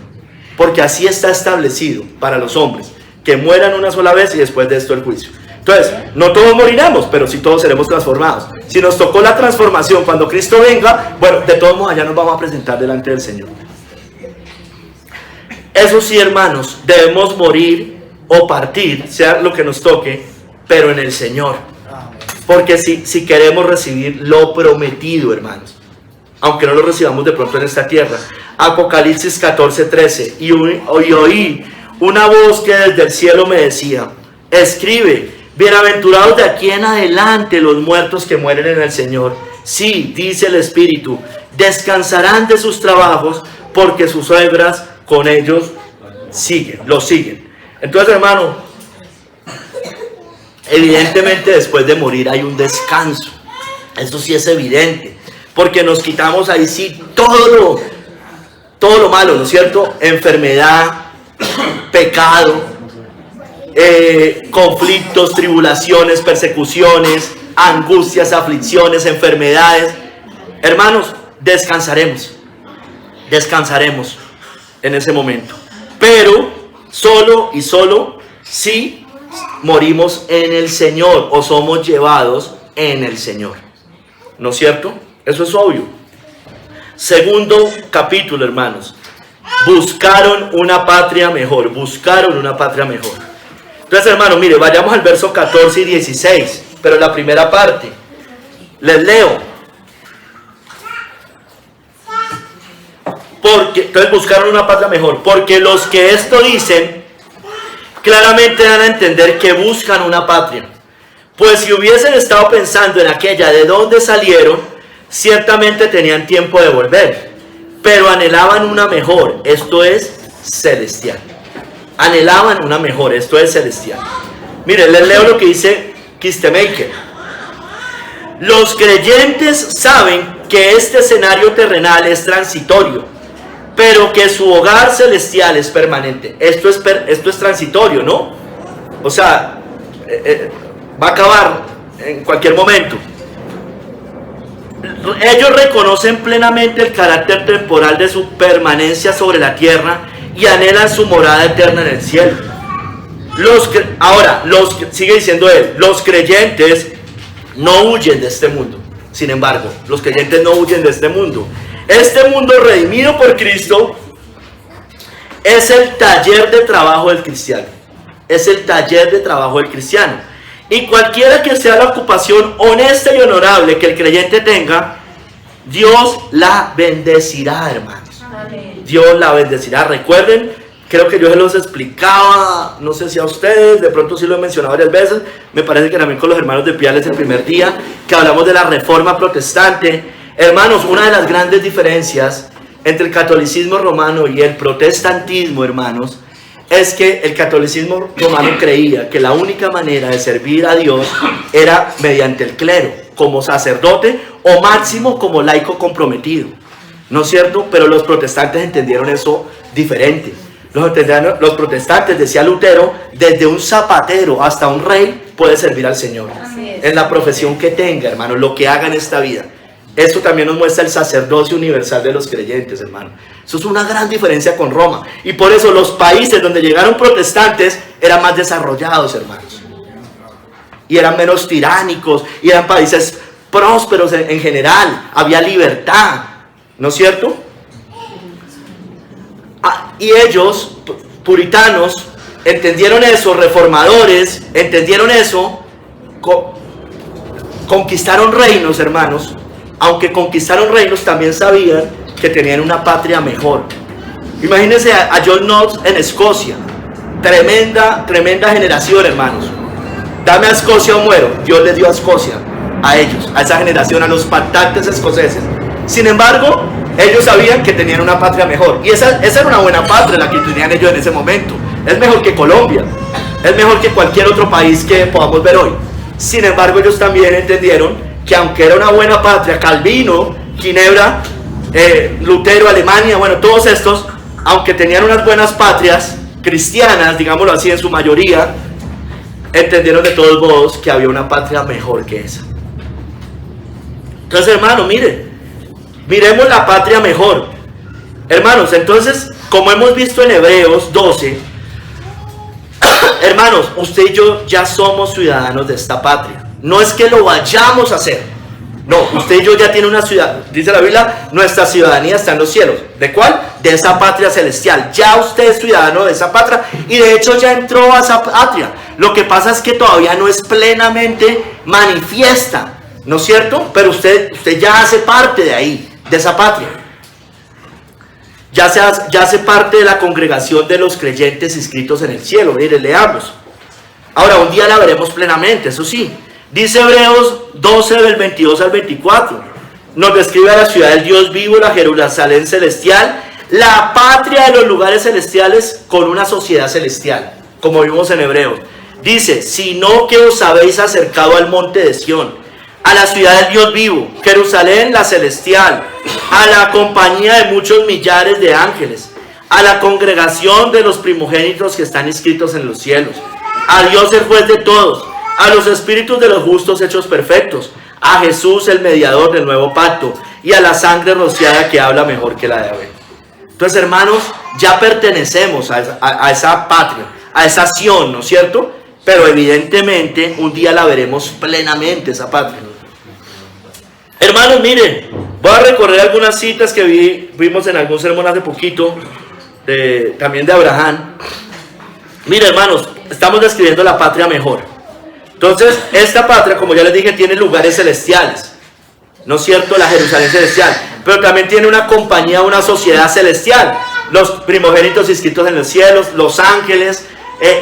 porque así está establecido para los hombres, que mueran una sola vez y después de esto el juicio. Entonces, no todos moriremos, pero sí todos seremos transformados. Si nos tocó la transformación cuando Cristo venga, bueno, de todos modos allá nos vamos a presentar delante del Señor. Eso sí, hermanos, debemos morir o partir, sea lo que nos toque, pero en el Señor. Porque si queremos recibir lo prometido, hermanos, aunque no lo recibamos de pronto en esta tierra. Apocalipsis 14, 13. Y oí una voz que desde el cielo me decía, escribe, bienaventurados de aquí en adelante los muertos que mueren en el Señor. Sí, dice el Espíritu, descansarán de sus trabajos, porque sus obras con ellos los siguen. Entonces, hermano, evidentemente después de morir hay un descanso. Eso sí es evidente, porque nos quitamos ahí sí todo lo malo, ¿no es cierto? Enfermedad, pecado, conflictos, tribulaciones, persecuciones, angustias, aflicciones, enfermedades. Hermanos, descansaremos en ese momento, pero solo si morimos en el Señor o somos llevados en el Señor, ¿no es cierto? Eso es obvio. Segundo capítulo, hermanos, buscaron una patria mejor. Entonces, hermanos, mire, vayamos al verso 14 y 16, pero la primera parte, les leo. Entonces buscaron una patria mejor, porque los que esto dicen, claramente dan a entender que buscan una patria. Pues si hubiesen estado pensando en aquella de donde salieron, ciertamente tenían tiempo de volver, pero anhelaban una mejor, esto es celestial. Anhelaban una mejor, esto es celestial. Miren, les leo lo que dice Kistemaker. Los creyentes saben que este escenario terrenal es transitorio, pero que su hogar celestial es permanente. Esto es transitorio, ¿no? O sea, va a acabar en cualquier momento. Ellos reconocen plenamente el carácter temporal de su permanencia sobre la tierra y anhelan su morada eterna en el cielo. Sigue diciendo él, los creyentes no huyen de este mundo. Sin embargo, los creyentes no huyen de este mundo. Este mundo redimido por Cristo es el taller de trabajo del cristiano. Y cualquiera que sea la ocupación honesta y honorable que el creyente tenga, Dios la bendecirá, hermanos. Dios la bendecirá. Recuerden, creo que yo se los explicaba, no sé si a ustedes, de pronto sí lo he mencionado varias veces, me parece que también con los hermanos de Piales el primer día, que hablamos de la reforma protestante. Hermanos, una de las grandes diferencias entre el catolicismo romano y el protestantismo, hermanos, es que el catolicismo romano creía que la única manera de servir a Dios era mediante el clero, como sacerdote o máximo como laico comprometido, ¿no es cierto? Pero los protestantes entendieron eso diferente. Los protestantes, decía Lutero, desde un zapatero hasta un rey puede servir al Señor. En la profesión que tenga, hermano, lo que haga en esta vida. Esto también nos muestra el sacerdocio universal de los creyentes, hermano. Eso es una gran diferencia con Roma. Y por eso los países donde llegaron protestantes eran más desarrollados, hermanos. Y eran menos tiránicos, y eran países prósperos en general. Había libertad, ¿no es cierto? Y ellos, puritanos, entendieron eso, reformadores, entendieron eso, conquistaron reinos, hermanos. Aunque conquistaron reinos, también sabían que tenían una patria mejor. Imagínense a John Knox en Escocia. Tremenda generación, hermanos. Dame a Escocia o muero. Dios les dio a Escocia, a ellos, a esa generación, a los pactantes escoceses. Sin embargo, ellos sabían que tenían una patria mejor. Y esa era una buena patria la que tenían ellos en ese momento. Es mejor que Colombia. Es mejor que cualquier otro país que podamos ver hoy. Sin embargo, ellos también entendieron que aunque era una buena patria, Calvino, Ginebra, Lutero, Alemania, bueno, todos estos, aunque tenían unas buenas patrias cristianas, digámoslo así, en su mayoría, entendieron de todos modos que había una patria mejor que esa. Entonces, hermano, miremos la patria mejor. Hermanos, entonces, como hemos visto en Hebreos 12, hermanos, usted y yo ya somos ciudadanos de esta patria. No es que lo vayamos a hacer. No, usted y yo ya tiene una ciudad. Dice la Biblia, nuestra ciudadanía está en los cielos. ¿De cuál? De esa patria celestial. Ya usted es ciudadano de esa patria. Y de hecho ya entró a esa patria. Lo que pasa es que todavía no es plenamente manifiesta, ¿no es cierto? Pero usted ya hace parte de ahí, de esa patria. Ya hace parte de la congregación de los creyentes inscritos en el cielo. Mire, leamos. Ahora, un día la veremos plenamente, eso sí. Dice Hebreos 12 del 22 al 24. Nos describe a la ciudad del Dios vivo, la Jerusalén celestial, la patria de los lugares celestiales con una sociedad celestial, como vimos en Hebreos. Dice, sino que os habéis acercado al monte de Sión, a la ciudad del Dios vivo, Jerusalén la celestial, a la compañía de muchos millares de ángeles, a la congregación de los primogénitos que están inscritos en los cielos, a Dios el juez de todos, a los espíritus de los justos hechos perfectos, a Jesús el mediador del nuevo pacto, y a la sangre rociada que habla mejor que la de Abel. Entonces, hermanos, ya pertenecemos a esa patria, a esa Sión, ¿no es cierto? Pero evidentemente un día la veremos plenamente, esa patria. Hermanos, miren, voy a recorrer algunas citas que vimos en algún sermón hace poquito, también de Abraham. Miren, hermanos, estamos describiendo la patria mejor. Entonces, esta patria, como ya les dije, tiene lugares celestiales, ¿no es cierto? La Jerusalén celestial, pero también tiene una compañía, una sociedad celestial, los primogénitos inscritos en los cielos, los ángeles,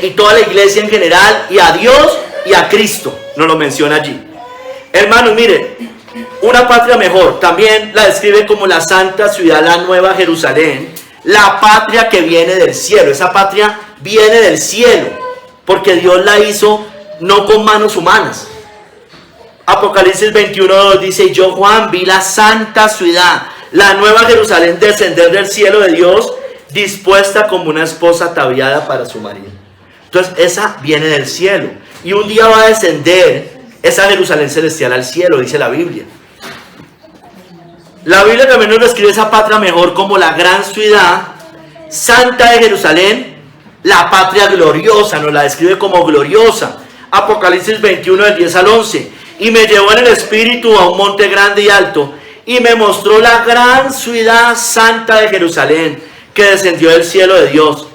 y toda la iglesia en general, y a Dios y a Cristo, nos lo menciona allí. Hermanos, mire, una patria mejor, también la describe como la santa ciudad, la nueva Jerusalén, la patria que viene del cielo. Esa patria viene del cielo, porque Dios la hizo no con manos humanas. Apocalipsis 21:2 dice, yo Juan vi la santa ciudad, la nueva Jerusalén descender del cielo de Dios, dispuesta como una esposa ataviada para su marido. Entonces esa viene del cielo, y un día va a descender esa Jerusalén celestial al cielo, dice la Biblia. La Biblia también nos describe esa patria mejor como la gran ciudad santa de Jerusalén, la patria gloriosa, nos la describe como gloriosa. Apocalipsis 21 del 10 al 11. Y me llevó en el espíritu a un monte grande y alto, y me mostró la gran ciudad santa de Jerusalén, que descendió del cielo de Dios,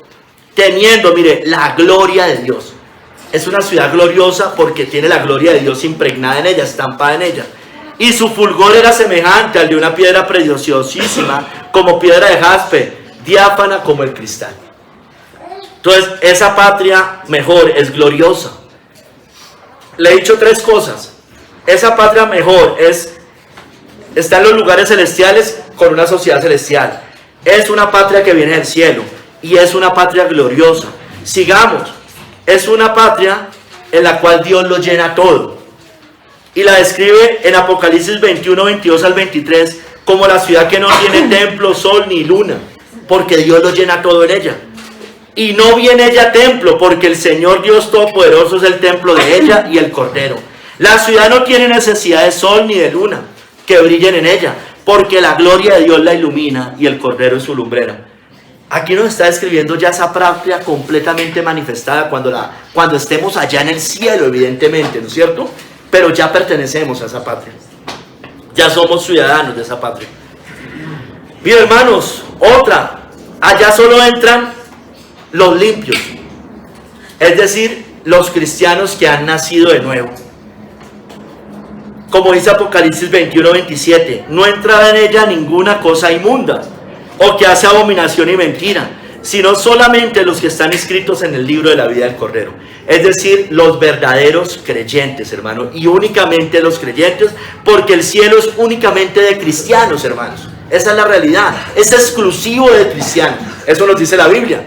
teniendo, mire, la gloria de Dios. Es una ciudad gloriosa porque tiene la gloria de Dios impregnada en ella, estampada en ella. Y su fulgor era semejante al de una piedra preciosísima, como piedra de jaspe, diáfana como el cristal. Entonces, esa patria mejor es gloriosa. Le he dicho tres cosas. Esa patria mejor está en los lugares celestiales con una sociedad celestial. Es una patria que viene del cielo y es una patria gloriosa. Sigamos. Es una patria en la cual Dios lo llena todo. Y la describe en Apocalipsis 21, 22 al 23 como la ciudad que no tiene templo, sol ni luna, porque Dios lo llena todo en ella. Y no viene ella templo, porque el Señor Dios Todopoderoso es el templo de ella y el Cordero. La ciudad no tiene necesidad de sol ni de luna que brillen en ella, porque la gloria de Dios la ilumina y el Cordero es su lumbrera. Aquí nos está describiendo ya esa patria completamente manifestada cuando estemos allá en el cielo, evidentemente, ¿no es cierto? Pero ya pertenecemos a esa patria. Ya somos ciudadanos de esa patria. Bien, hermanos, otra. Allá solo entran los limpios, es decir, los cristianos que han nacido de nuevo. Como dice Apocalipsis 21, 27, no entrará en ella ninguna cosa inmunda o que hace abominación y mentira, sino solamente los que están inscritos en el libro de la vida del Cordero. Es decir, los verdaderos creyentes, hermanos, y únicamente los creyentes, porque el cielo es únicamente de cristianos, hermanos. Esa es la realidad, es exclusivo de cristianos. Eso nos dice la Biblia.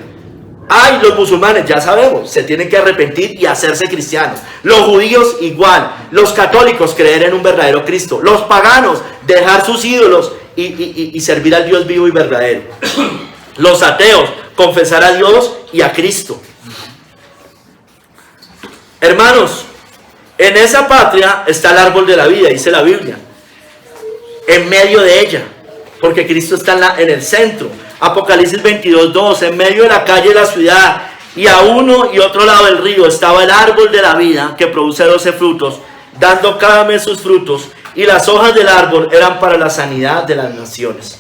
Ay, los musulmanes, ya sabemos, se tienen que arrepentir y hacerse cristianos. Los judíos igual, los católicos creer en un verdadero Cristo, los paganos dejar sus ídolos y servir al Dios vivo y verdadero. Los ateos confesar a Dios y a Cristo. Hermanos, en esa patria está el árbol de la vida, dice la Biblia, en medio de ella, porque Cristo está en el centro. Apocalipsis 22, 2, en medio de la calle de la ciudad y a uno y otro lado del río estaba el árbol de la vida que produce 12 frutos, dando cada mes sus frutos, y las hojas del árbol eran para la sanidad de las naciones.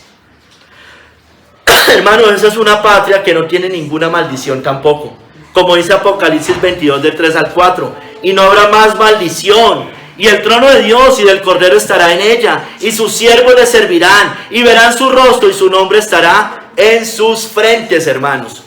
Hermanos, esa es una patria que no tiene ninguna maldición tampoco, como dice Apocalipsis 22 del 3 al 4, y no habrá más maldición, y el trono de Dios y del Cordero estará en ella, y sus siervos le servirán, y verán su rostro, y su nombre estará en sus frentes, hermanos.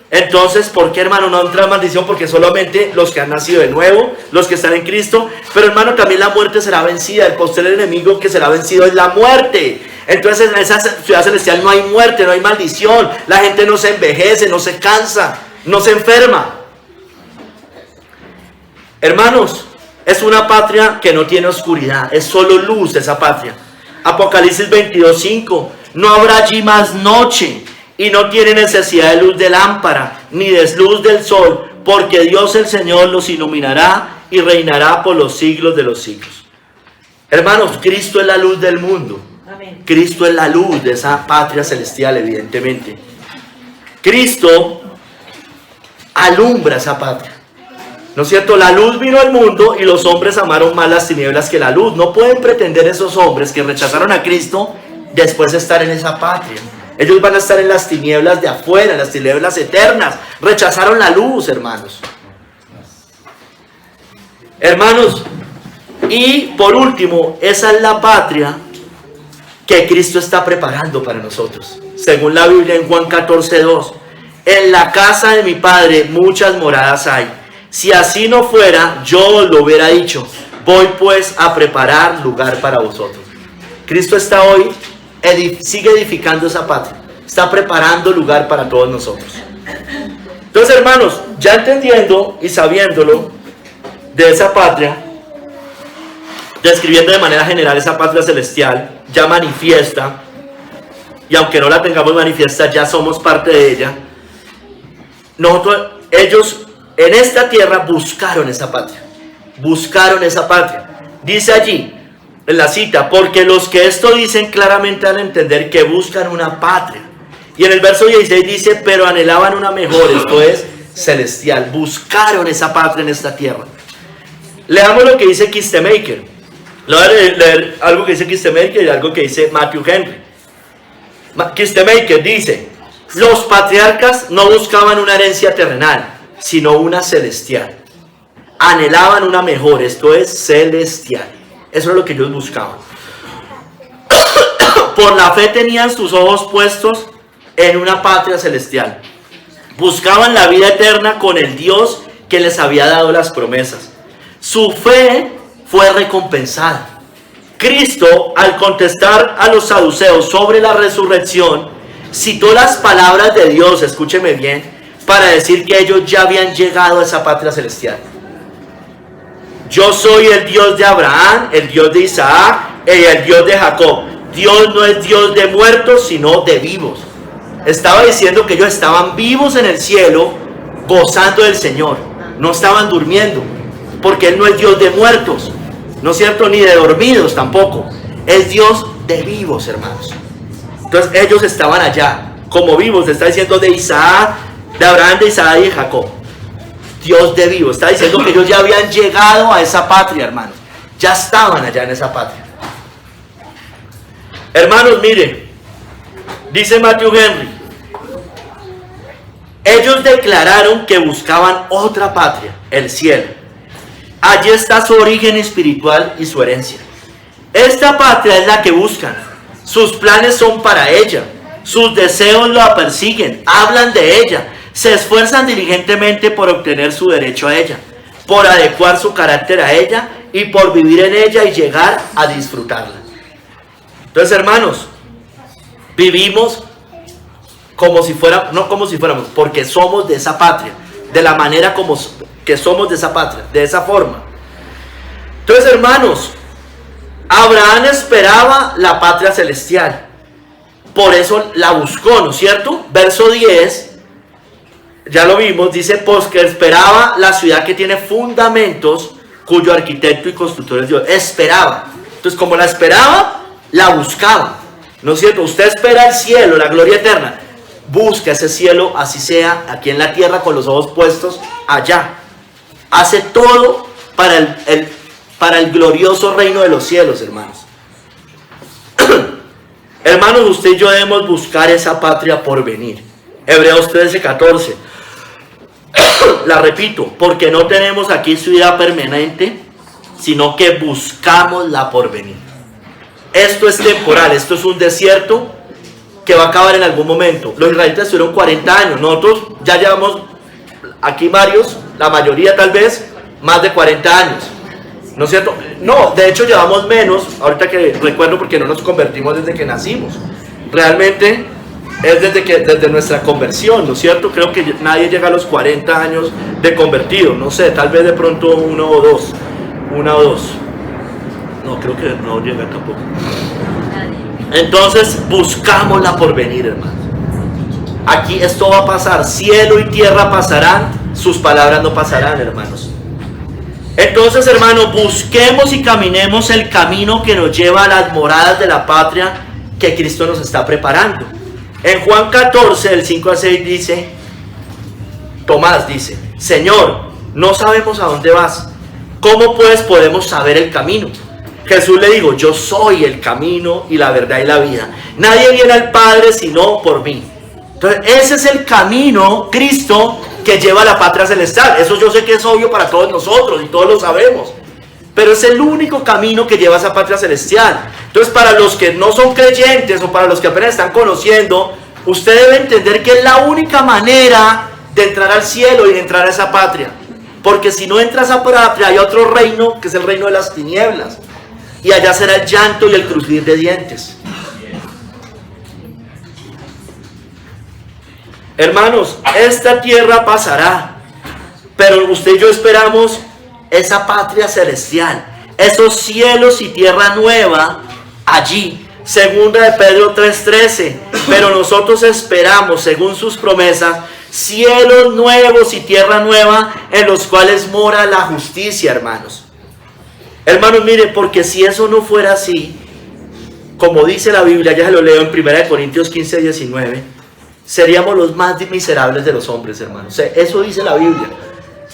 Entonces, ¿por qué, hermano, no entra maldición? Porque solamente los que han nacido de nuevo, los que están en Cristo. Pero, hermano, también la muerte será vencida. El postrer enemigo que será vencido es la muerte. Entonces, en esa ciudad celestial no hay muerte, no hay maldición. La gente no se envejece, no se cansa, no se enferma. Hermanos, es una patria que no tiene oscuridad, es solo luz esa patria. Apocalipsis 22, 5. No habrá allí más noche, y no tiene necesidad de luz de lámpara, ni de luz del sol, porque Dios el Señor los iluminará y reinará por los siglos de los siglos. Hermanos, Cristo es la luz del mundo. Amén. Cristo es la luz de esa patria celestial, evidentemente. Cristo alumbra esa patria. ¿No es cierto? La luz vino al mundo y los hombres amaron más las tinieblas que la luz. No pueden pretender esos hombres que rechazaron a Cristo después de estar en esa patria. Ellos van a estar en las tinieblas de afuera, en las tinieblas eternas. Rechazaron la luz, hermanos. Hermanos, y por último, esa es la patria que Cristo está preparando para nosotros. Según la Biblia en Juan 14, 2. En la casa de mi Padre muchas moradas hay. Si así no fuera, yo os lo hubiera dicho. Voy pues a preparar lugar para vosotros. Cristo está hoy, sigue edificando esa patria. Está preparando lugar para todos nosotros. Entonces, hermanos, ya entendiendo y sabiéndolo de esa patria, describiendo de manera general esa patria celestial, ya manifiesta, y aunque no la tengamos manifiesta, ya somos parte de ella. Ellos en esta tierra buscaron esa patria. Buscaron esa patria. Dice allí, en la cita, porque los que esto dicen claramente dan a entender que buscan una patria. Y en el verso 16 dice, pero anhelaban una mejor, esto es celestial. Buscaron esa patria en esta tierra. Leamos lo que dice Kistemaker. Le voy a leer algo que dice Kistemaker y algo que dice Matthew Henry. Kistemaker dice, los patriarcas no buscaban una herencia terrenal, sino una celestial. Anhelaban una mejor, esto es celestial. Eso es lo que ellos buscaban. Por la fe tenían sus ojos puestos en una patria celestial. Buscaban la vida eterna con el Dios que les había dado las promesas. Su fe fue recompensada. Cristo, al contestar a los saduceos sobre la resurrección, citó las palabras de Dios, escúcheme bien, para decir que ellos ya habían llegado a esa patria celestial. Yo soy el Dios de Abraham, el Dios de Isaac y el Dios de Jacob. Dios no es Dios de muertos, sino de vivos. Estaba diciendo que ellos estaban vivos en el cielo, gozando del Señor. No estaban durmiendo, porque Él no es Dios de muertos, ¿no es cierto? Ni de dormidos tampoco. Es Dios de vivos, hermanos. Entonces ellos estaban allá, como vivos. Está diciendo de Isaac, de Abraham, de Isaac y de Jacob. Dios de vivos. Está diciendo que ellos ya habían llegado a esa patria, hermanos. Ya estaban allá en esa patria. Hermanos, mire, dice Matthew Henry, ellos declararon que buscaban otra patria, el cielo. Allí está su origen espiritual y su herencia. Esta patria es la que buscan. Sus planes son para ella. Sus deseos la persiguen, hablan de ella, se esfuerzan diligentemente por obtener su derecho a ella, por adecuar su carácter a ella y por vivir en ella y llegar a disfrutarla. Entonces, hermanos, vivimos como si fuéramos, no como si fuéramos, porque somos de esa patria, de la manera como que somos de esa patria, de esa forma. Entonces, hermanos, Abraham esperaba la patria celestial, por eso la buscó, ¿no es cierto? Verso 10, ya lo vimos, dice, pues que esperaba la ciudad que tiene fundamentos, cuyo arquitecto y constructor es Dios. Esperaba. Entonces, como la esperaba, la buscaba, ¿no es cierto? Usted espera el cielo, la gloria eterna. Busca ese cielo, así sea, aquí en la tierra, con los ojos puestos allá. Hace todo para el glorioso reino de los cielos, hermanos. Hermanos, usted y yo debemos buscar esa patria por venir. Hebreos 13:14. La repito, porque no tenemos aquí ciudad permanente, sino que buscamos la porvenir. Esto es temporal, esto es un desierto que va a acabar en algún momento. Los israelitas estuvieron 40 años, nosotros ya llevamos aquí varios, la mayoría tal vez, más de 40 años. ¿No es cierto? No, de hecho llevamos menos, ahorita que recuerdo, porque no nos convertimos desde que nacimos. Realmente es desde nuestra conversión, ¿no es cierto? Creo que nadie llega a los 40 años de convertido, no sé, tal vez de pronto uno o dos. No, creo que no llega tampoco. Entonces buscamos la porvenir, hermanos. Aquí esto va a pasar, cielo y tierra pasarán, sus palabras no pasarán, hermanos. Entonces, hermanos, busquemos y caminemos el camino que nos lleva a las moradas de la patria que Cristo nos está preparando. En Juan 14, del 5 al 6 dice, Tomás dice, Señor, no sabemos a dónde vas. ¿Cómo pues podemos saber el camino? Jesús le dijo, yo soy el camino y la verdad y la vida. Nadie viene al Padre sino por mí. Entonces, ese es el camino, Cristo, que lleva a la patria celestial. Eso yo sé que es obvio para todos nosotros y todos lo sabemos. Pero es el único camino que lleva a esa patria celestial. Entonces, para los que no son creyentes o para los que apenas están conociendo, usted debe entender que es la única manera de entrar al cielo y de entrar a esa patria. Porque si no entra a esa patria, hay otro reino, que es el reino de las tinieblas. Y allá será el llanto y el crujir de dientes. Hermanos, esta tierra pasará, pero usted y yo esperamos esa patria celestial, esos cielos y tierra nueva allí. Segunda de Pedro 3:13, pero nosotros esperamos, según sus promesas, cielos nuevos y tierra nueva en los cuales mora la justicia, hermanos. Hermanos, miren, porque si eso no fuera así, como dice la Biblia, ya se lo leo en 1 Corintios 15:19, seríamos los más miserables de los hombres, hermanos. Eso dice la Biblia.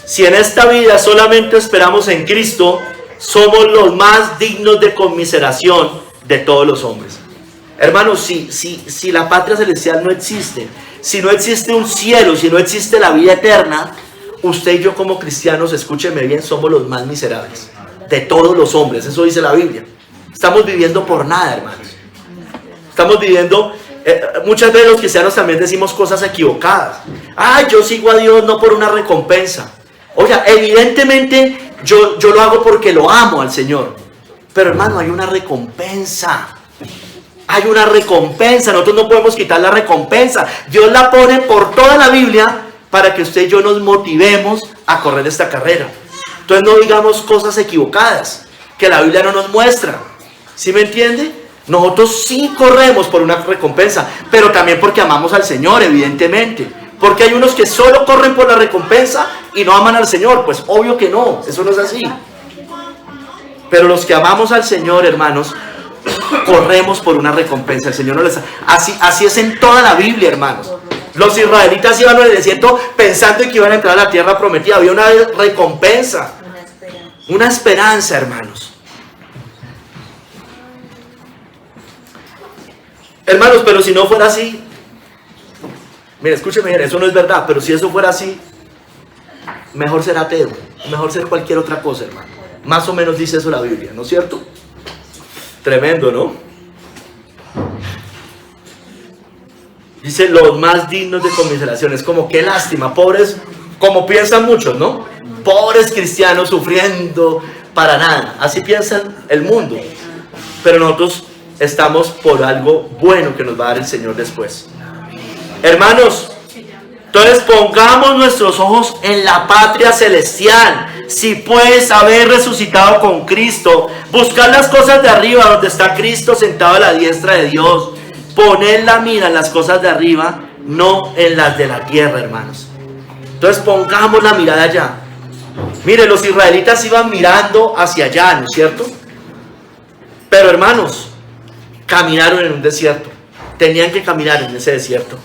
Si en esta vida solamente esperamos en Cristo, somos los más dignos de conmiseración de todos los hombres. Hermanos, si la patria celestial no existe, si no existe un cielo, si no existe la vida eterna, usted y yo como cristianos, escúcheme bien, somos los más miserables de todos los hombres. Eso dice la Biblia. Estamos viviendo por nada, hermanos. Estamos viviendo... muchas veces los cristianos también decimos cosas equivocadas. Yo sigo a Dios no por una recompensa. Oye, evidentemente yo lo hago porque lo amo al Señor. Pero hermano, hay una recompensa. hay una recompensa. Nosotros no podemos quitar la recompensa. Dios la pone por toda la Biblia para que usted y yo nos motivemos a correr esta carrera. Entonces no digamos cosas equivocadas que la Biblia no nos muestra. ¿Sí me entiende? Nosotros sí corremos por una recompensa, pero también porque amamos al Señor, evidentemente. Porque hay unos que solo corren por la recompensa y no aman al Señor. Pues obvio que no, eso no es así. Pero los que amamos al Señor, hermanos, corremos por una recompensa. El Señor no les... Así es en toda la Biblia, hermanos. Los israelitas iban al desierto pensando que iban a entrar a la tierra prometida. Había una recompensa, una esperanza, hermanos. Hermanos, pero si no fuera así, mire, escúcheme, eso no es verdad, pero si eso fuera así, mejor ser ateo, mejor ser cualquier otra cosa, hermano. Más o menos dice eso la Biblia, ¿no es cierto? Tremendo, ¿no? Dice los más dignos de conmiseración. Es como, qué lástima, pobres, como piensan muchos, ¿no? Pobres cristianos sufriendo para nada. Así piensan el mundo. Pero nosotros estamos por algo bueno que nos va a dar el Señor después. Hermanos, entonces pongamos nuestros ojos en la patria celestial. Si puedes haber resucitado con Cristo, buscar las cosas de arriba donde está Cristo sentado a la diestra de Dios. Poner la mira en las cosas de arriba, no en las de la tierra, hermanos. Entonces pongamos la mirada allá. Mire, los israelitas iban mirando hacia allá, ¿no es cierto? Pero hermanos, caminaron en un desierto. Tenían que caminar en ese desierto.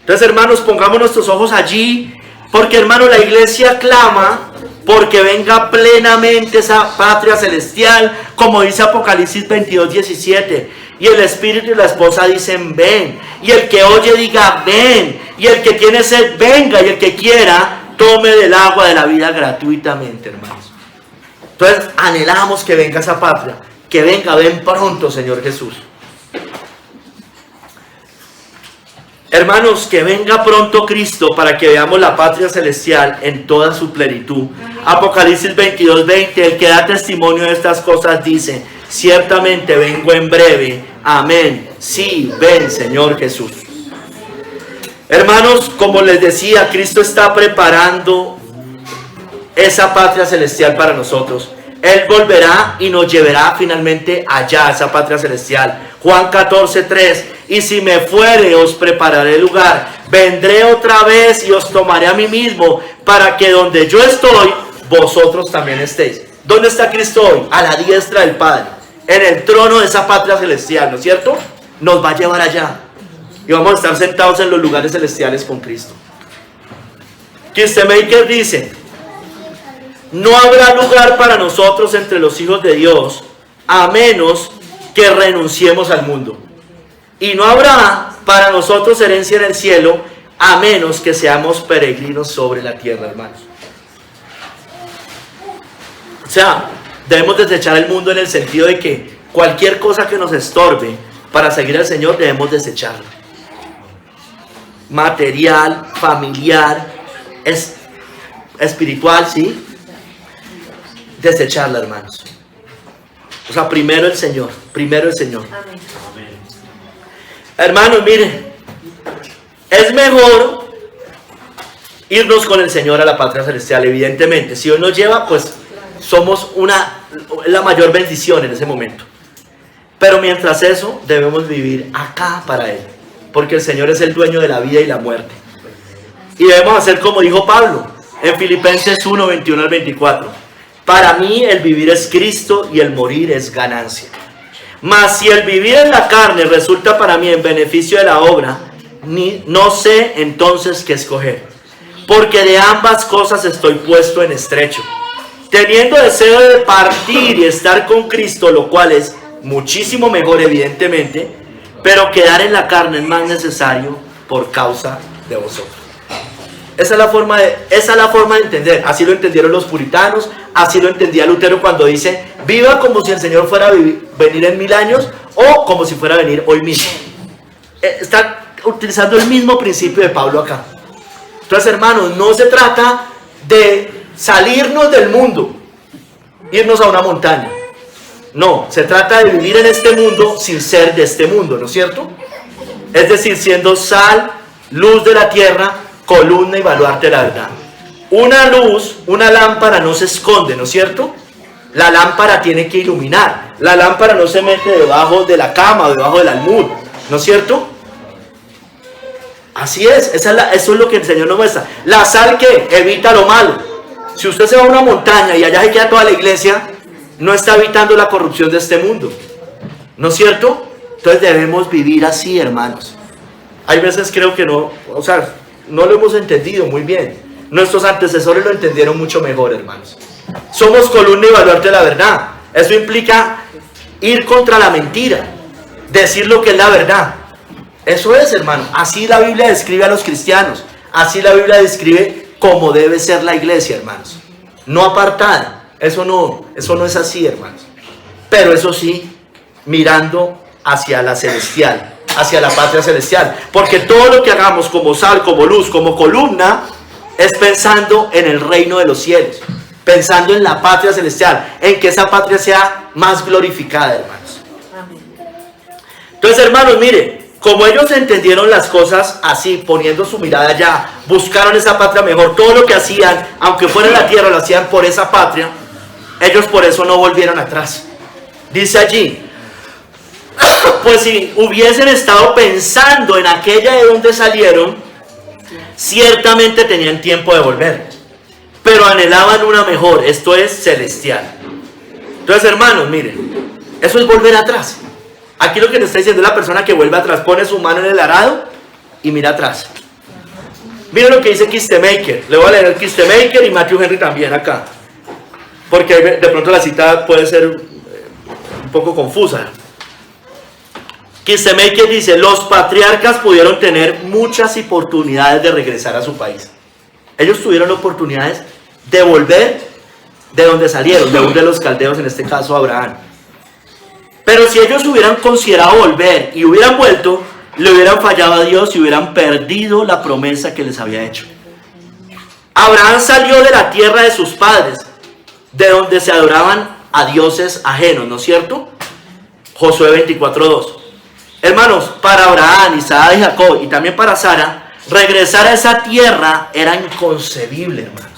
Entonces, hermanos, pongamos nuestros ojos allí, porque, hermanos, la iglesia clama porque venga plenamente esa patria celestial, como dice Apocalipsis 22:17. Y el espíritu y la esposa dicen, ven. Y el que oye diga, ven. Y el que tiene sed, venga. Y el que quiera, tome del agua de la vida gratuitamente, hermanos. Entonces, anhelamos que venga esa patria. Que venga, ven pronto, Señor Jesús. Hermanos, que venga pronto Cristo para que veamos la patria celestial en toda su plenitud. Apocalipsis 22:20, el que da testimonio de estas cosas dice, ciertamente vengo en breve. Amén. Sí, ven, Señor Jesús. Hermanos, como les decía, Cristo está preparando esa patria celestial para nosotros. Él volverá y nos llevará finalmente allá, a esa patria celestial. Juan 14:3, y si me fuere os prepararé lugar, vendré otra vez y os tomaré a mí mismo, para que donde yo estoy, vosotros también estéis. ¿Dónde está Cristo hoy? A la diestra del Padre, en el trono de esa patria celestial, ¿no es cierto? Nos va a llevar allá, y vamos a estar sentados en los lugares celestiales con Cristo. Kistemaker dice, no habrá lugar para nosotros entre los hijos de Dios, a menos que renunciemos al mundo. Y no habrá para nosotros herencia en el cielo, a menos que seamos peregrinos sobre la tierra, hermanos. O sea, debemos desechar el mundo en el sentido de que cualquier cosa que nos estorbe para seguir al Señor, debemos desecharla. Material, familiar, espiritual, ¿sí? Desecharla, hermanos. O sea, primero el Señor, primero el Señor. Amén. Hermanos, miren, es mejor irnos con el Señor a la patria celestial, evidentemente. Si Dios nos lleva, pues somos la mayor bendición en ese momento. Pero mientras eso, debemos vivir acá para Él, porque el Señor es el dueño de la vida y la muerte. Y debemos hacer como dijo Pablo en Filipenses 1:21-24. Para mí el vivir es Cristo y el morir es ganancia. Mas si el vivir en la carne resulta para mí en beneficio de la obra, no sé entonces qué escoger. Porque de ambas cosas estoy puesto en estrecho, teniendo deseo de partir y estar con Cristo, lo cual es muchísimo mejor evidentemente, pero quedar en la carne es más necesario por causa de vosotros. Esa es la forma de entender. Así lo entendieron los puritanos, así lo entendía Lutero cuando dice, viva como si el Señor fuera a venir en 1000 años o como si fuera a venir hoy mismo. Está utilizando el mismo principio de Pablo acá. Entonces, hermanos, no se trata de salirnos del mundo, irnos a una montaña. No, se trata de vivir en este mundo sin ser de este mundo, ¿no es cierto? Es decir, siendo sal, luz de la tierra, columna y baluarte de la verdad. Una luz, una lámpara no se esconde, ¿no es cierto? La lámpara tiene que iluminar. La lámpara no se mete debajo de la cama o debajo del almud, ¿no es cierto? Así es, eso es lo que el Señor nos muestra. La sal que evita lo malo. Si usted se va a una montaña y allá se queda toda la iglesia, no está evitando la corrupción de este mundo, ¿no es cierto? Entonces debemos vivir así, hermanos. Hay veces creo que no, o sea, no lo hemos entendido muy bien. Nuestros antecesores lo entendieron mucho mejor, hermanos. Somos columna y baluarte de la verdad. Eso implica ir contra la mentira, decir lo que es la verdad. Eso es, hermano. Así la Biblia describe a los cristianos. Así la Biblia describe cómo debe ser la iglesia, hermanos. No apartada. Eso no es así, hermanos. Pero eso sí, mirando hacia la celestial, hacia la patria celestial. Porque todo lo que hagamos como sal, como luz, como columna, es pensando en el reino de los cielos, pensando en la patria celestial, en que esa patria sea más glorificada, hermanos. Entonces, hermanos, mire, como ellos entendieron las cosas así, poniendo su mirada allá, buscaron esa patria mejor, todo lo que hacían, aunque fuera en la tierra, lo hacían por esa patria, ellos por eso no volvieron atrás. Dice allí, pues si hubiesen estado pensando en aquella de donde salieron, ciertamente tenían tiempo de volver, pero anhelaban una mejor, esto es celestial. Entonces, hermanos, miren, eso es volver atrás. Aquí lo que le está diciendo es la persona que vuelve atrás, pone su mano en el arado y mira atrás. Miren lo que dice Kistemaker. Le voy a leer Kistemaker y Matthew Henry también acá, porque de pronto la cita puede ser un poco confusa. Kistemaker dice, los patriarcas pudieron tener muchas oportunidades de regresar a su país. Ellos tuvieron oportunidades de volver de donde salieron, de Ur de los Caldeos, en este caso Abraham. Pero si ellos hubieran considerado volver y hubieran vuelto, le hubieran fallado a Dios y hubieran perdido la promesa que les había hecho. Abraham salió de la tierra de sus padres, de donde se adoraban a dioses ajenos, ¿no es cierto? Josué 24:2. Hermanos, para Abraham, Isaac y Jacob y también para Sara, regresar a esa tierra era inconcebible, hermanos.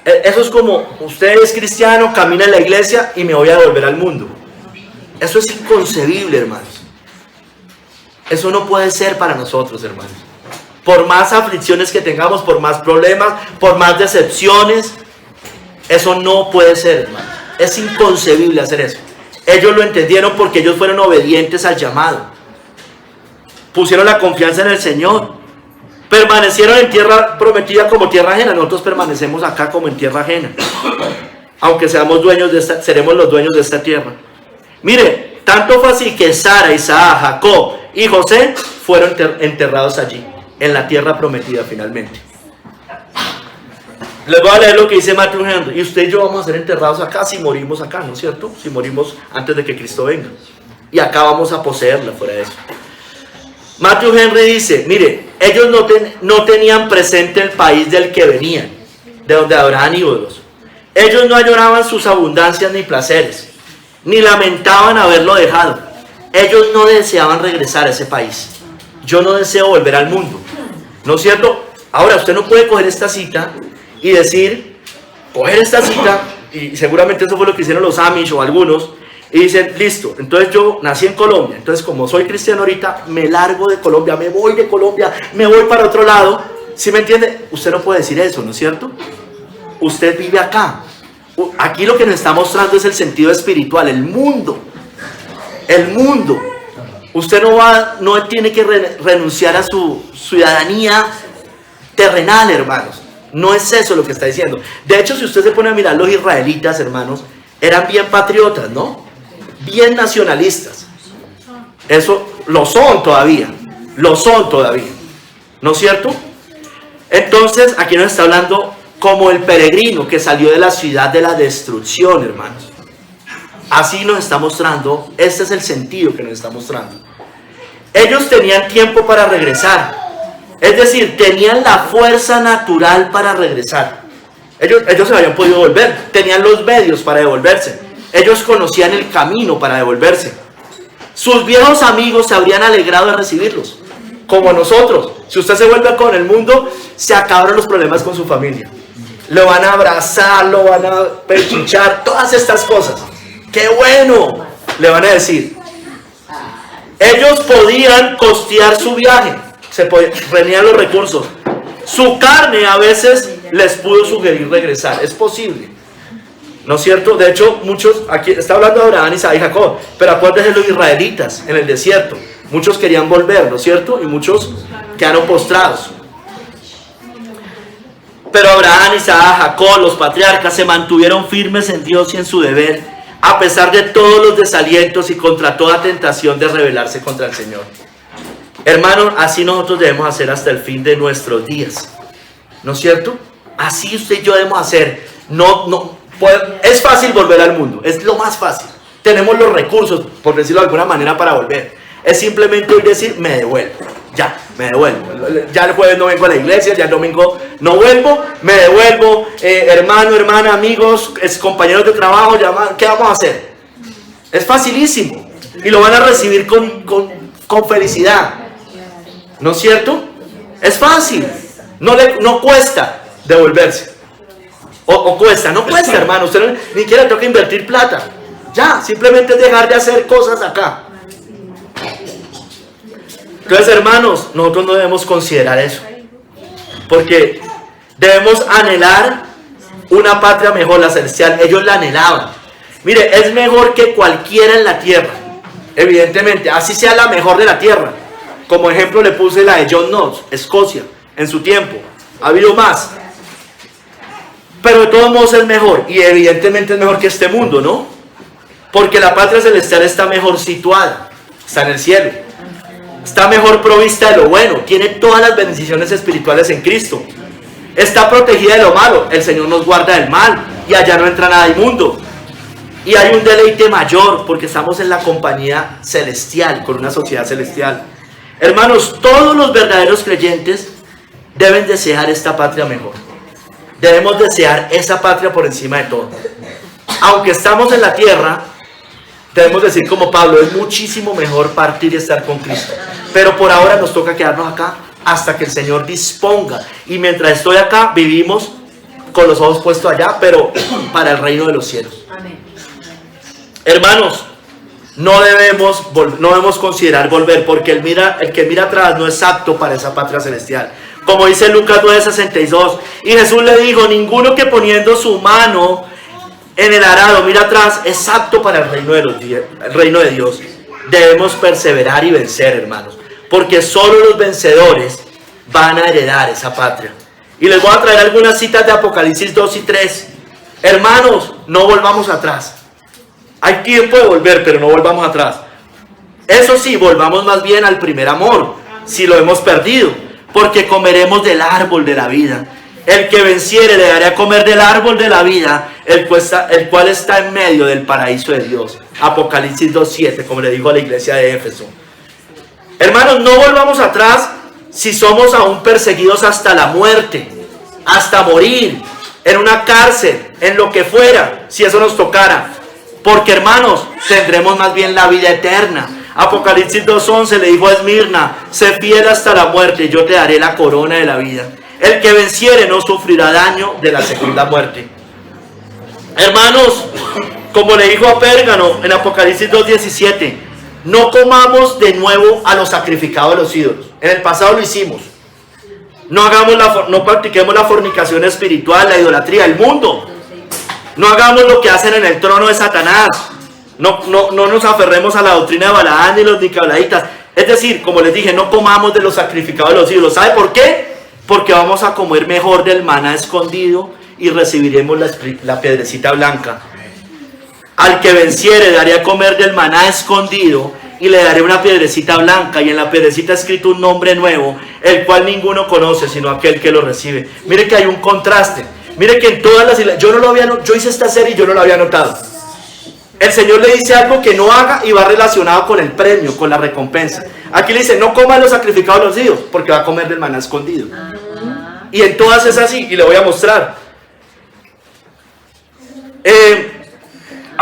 Eso es como, usted es cristiano, camina en la iglesia y me voy a devolver al mundo. Eso es inconcebible, hermanos. Eso no puede ser para nosotros, hermanos. Por más aflicciones que tengamos, por más problemas, por más decepciones, eso no puede ser, hermanos. Es inconcebible hacer eso. Ellos lo entendieron porque ellos fueron obedientes al llamado. Pusieron la confianza en el Señor. Permanecieron en tierra prometida como tierra ajena. Nosotros permanecemos acá como en tierra ajena. Aunque seamos dueños de esta, seremos los dueños de esta tierra. Mire, tanto fue así que Sara, Isaac, Jacob y José fueron enterrados allí, en la tierra prometida finalmente. Les voy a leer lo que dice Matthew Henry. Y usted y yo vamos a ser enterrados acá si morimos acá, ¿no es cierto? Si morimos antes de que Cristo venga. Y acá vamos a poseerla fuera de eso. Matthew Henry dice, mire, ellos no tenían presente el país del que venían, de donde adoraban ídolos. Ellos no añoraban sus abundancias ni placeres, ni lamentaban haberlo dejado. Ellos no deseaban regresar a ese país. Yo no deseo volver al mundo, ¿no es cierto? Ahora, usted no puede coger esta cita y decir, coger esta cita, y seguramente eso fue lo que hicieron los Amish o algunos, y dicen, listo, entonces yo nací en Colombia, entonces como soy cristiano ahorita, me largo de Colombia, me voy de Colombia, me voy para otro lado. ¿Sí me entiende? Usted no puede decir eso, ¿no es cierto? Usted vive acá. Aquí lo que nos está mostrando es el sentido espiritual, el mundo. El mundo. Usted no tiene que renunciar a su ciudadanía terrenal, hermanos. No es eso lo que está diciendo. De hecho, si usted se pone a mirar, los israelitas, hermanos, eran bien patriotas, ¿no? Bien nacionalistas. Eso lo son todavía. Lo son todavía. ¿No es cierto? Entonces, aquí nos está hablando como el peregrino que salió de la ciudad de la destrucción, hermanos. Así nos está mostrando, este es el sentido que nos está mostrando. Ellos tenían tiempo para regresar. Es decir, tenían la fuerza natural para regresar. Ellos se habían podido volver, tenían los medios para devolverse. ellos conocían el camino para devolverse. Sus viejos amigos se habrían alegrado de recibirlos, como nosotros. Si usted se vuelve con el mundo, se acabaron los problemas con su familia. Lo van a abrazar, lo van a pechichar, todas estas cosas. ¡Qué bueno!, le van a decir. Ellos podían costear su viaje, tenían los recursos. Su carne a veces les pudo sugerir regresar, es posible, ¿no es cierto? De hecho, muchos, aquí está hablando de Abraham, Isaac y Jacob, pero acuérdense de los israelitas en el desierto. Muchos querían volver, ¿no es cierto? Y muchos quedaron postrados. Pero Abraham, Isaac, Jacob, los patriarcas se mantuvieron firmes en Dios y en su deber, a pesar de todos los desalientos y contra toda tentación de rebelarse contra el Señor. Hermanos, así nosotros debemos hacer hasta el fin de nuestros días, ¿no es cierto? Así usted y yo debemos hacer. Es fácil volver al mundo, es lo más fácil. Tenemos los recursos, por decirlo de alguna manera, para volver. Es simplemente hoy decir, me devuelvo. Ya, me devuelvo. Ya el jueves no vengo a la iglesia, ya el domingo no vuelvo, me devuelvo. Hermano, hermana, amigos, compañeros de trabajo, ¿qué vamos a hacer? Es facilísimo. Y lo van a recibir con felicidad. ¿No es cierto? Es fácil. No cuesta devolverse. O cuesta, no cuesta, hermano. Usted ni siquiera toca invertir plata. Ya, simplemente es dejar de hacer cosas acá. Entonces, hermanos, nosotros no debemos considerar eso, porque debemos anhelar una patria mejor, la celestial. Ellos la anhelaban. Mire, es mejor que cualquiera en la tierra, evidentemente, así sea la mejor de la tierra. Como ejemplo le puse la de John Knox, Escocia, en su tiempo. Ha habido más, pero de todos modos es mejor, y evidentemente es mejor que este mundo, ¿no? Porque la patria celestial está mejor situada, está en el cielo, está mejor provista de lo bueno, tiene todas las bendiciones espirituales en Cristo, está protegida de lo malo, el Señor nos guarda del mal, y allá no entra nada inmundo, y hay un deleite mayor, porque estamos en la compañía celestial, con una sociedad celestial. Hermanos, todos los verdaderos creyentes deben desear esta patria mejor. Debemos desear esa patria por encima de todo. Aunque estamos en la tierra, debemos decir como Pablo, es muchísimo mejor partir y estar con Cristo. Pero por ahora nos toca quedarnos acá hasta que el Señor disponga. Y mientras estoy acá, vivimos con los ojos puestos allá, pero para el reino de los cielos. Amén. Hermanos, no debemos considerar volver, porque el que mira atrás no es apto para esa patria celestial. Como dice Lucas 9:62, y Jesús le dijo, ninguno que poniendo su mano en el arado mira atrás es apto para el reino de Dios. Debemos perseverar y vencer, hermanos, porque solo los vencedores van a heredar esa patria. Y les voy a traer algunas citas de Apocalipsis 2 y 3. Hermanos, no volvamos atrás. Hay tiempo de volver, pero no volvamos atrás. Eso sí, volvamos más bien al primer amor, si lo hemos perdido, porque comeremos del árbol de la vida. El que venciere le daré a comer del árbol de la vida, el cual está en medio del paraíso de Dios. Apocalipsis 2:7, como le digo a la iglesia de Éfeso. Hermanos, no volvamos atrás si somos aún perseguidos hasta la muerte, hasta morir, en una cárcel, en lo que fuera, si eso nos tocara. Porque, hermanos, tendremos más bien la vida eterna. Apocalipsis 2:11 le dijo a Esmirna, sé fiel hasta la muerte, yo te daré la corona de la vida. El que venciere no sufrirá daño de la segunda muerte. Hermanos, como le dijo a Pérgamo en Apocalipsis 2:17, no comamos de nuevo a los sacrificados de los ídolos. En el pasado lo hicimos. No practiquemos la fornicación espiritual, la idolatría, el mundo. No hagamos lo que hacen en el trono de Satanás. No nos aferremos a la doctrina de Balaán ni los nicolaítas. Es decir, como les dije, no comamos de los sacrificados de los ídolos. ¿Sabe por qué? Porque vamos a comer mejor del maná escondido y recibiremos la piedrecita blanca. Al que venciere daré a comer del maná escondido y le daré una piedrecita blanca, y en la piedrecita escrito un nombre nuevo, el cual ninguno conoce sino aquel que lo recibe. Mire que hay un contraste. Mire que en todas las iglesias, yo hice esta serie y yo no lo había notado. El Señor le dice algo que no haga y va relacionado con el premio, con la recompensa. Aquí le dice, no coma los sacrificados de los ídolos, porque va a comer del maná escondido. Y en todas es así, y le voy a mostrar.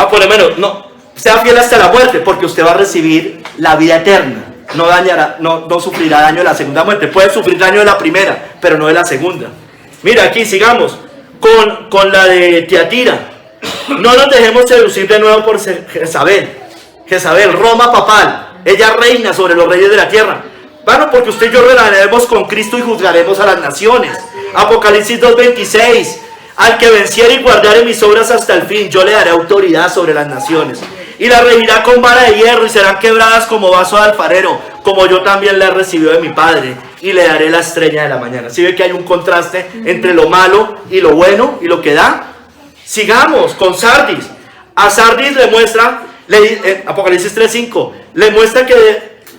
por lo menos, no, sea fiel hasta la muerte, porque usted va a recibir la vida eterna. No dañará, no sufrirá daño de la segunda muerte. Puede sufrir daño de la primera, pero no de la segunda. Mira, aquí sigamos con la de Tiatira. No nos dejemos seducir de nuevo por Jezabel, Roma papal. Ella reina sobre los reyes de la tierra. Bueno, porque usted y yo reinaremos con Cristo y juzgaremos a las naciones. Apocalipsis 2:26. Al que venciere y guardare mis obras hasta el fin, yo le daré autoridad sobre las naciones. Y la regirá con vara de hierro y serán quebradas como vaso de alfarero, como yo también la he recibido de mi Padre, y le daré la estrella de la mañana. ¿Sí ve que hay un contraste entre lo malo y lo bueno y lo que da? Sigamos con Sardis. A Sardis le muestra, Apocalipsis 3:5, le muestra que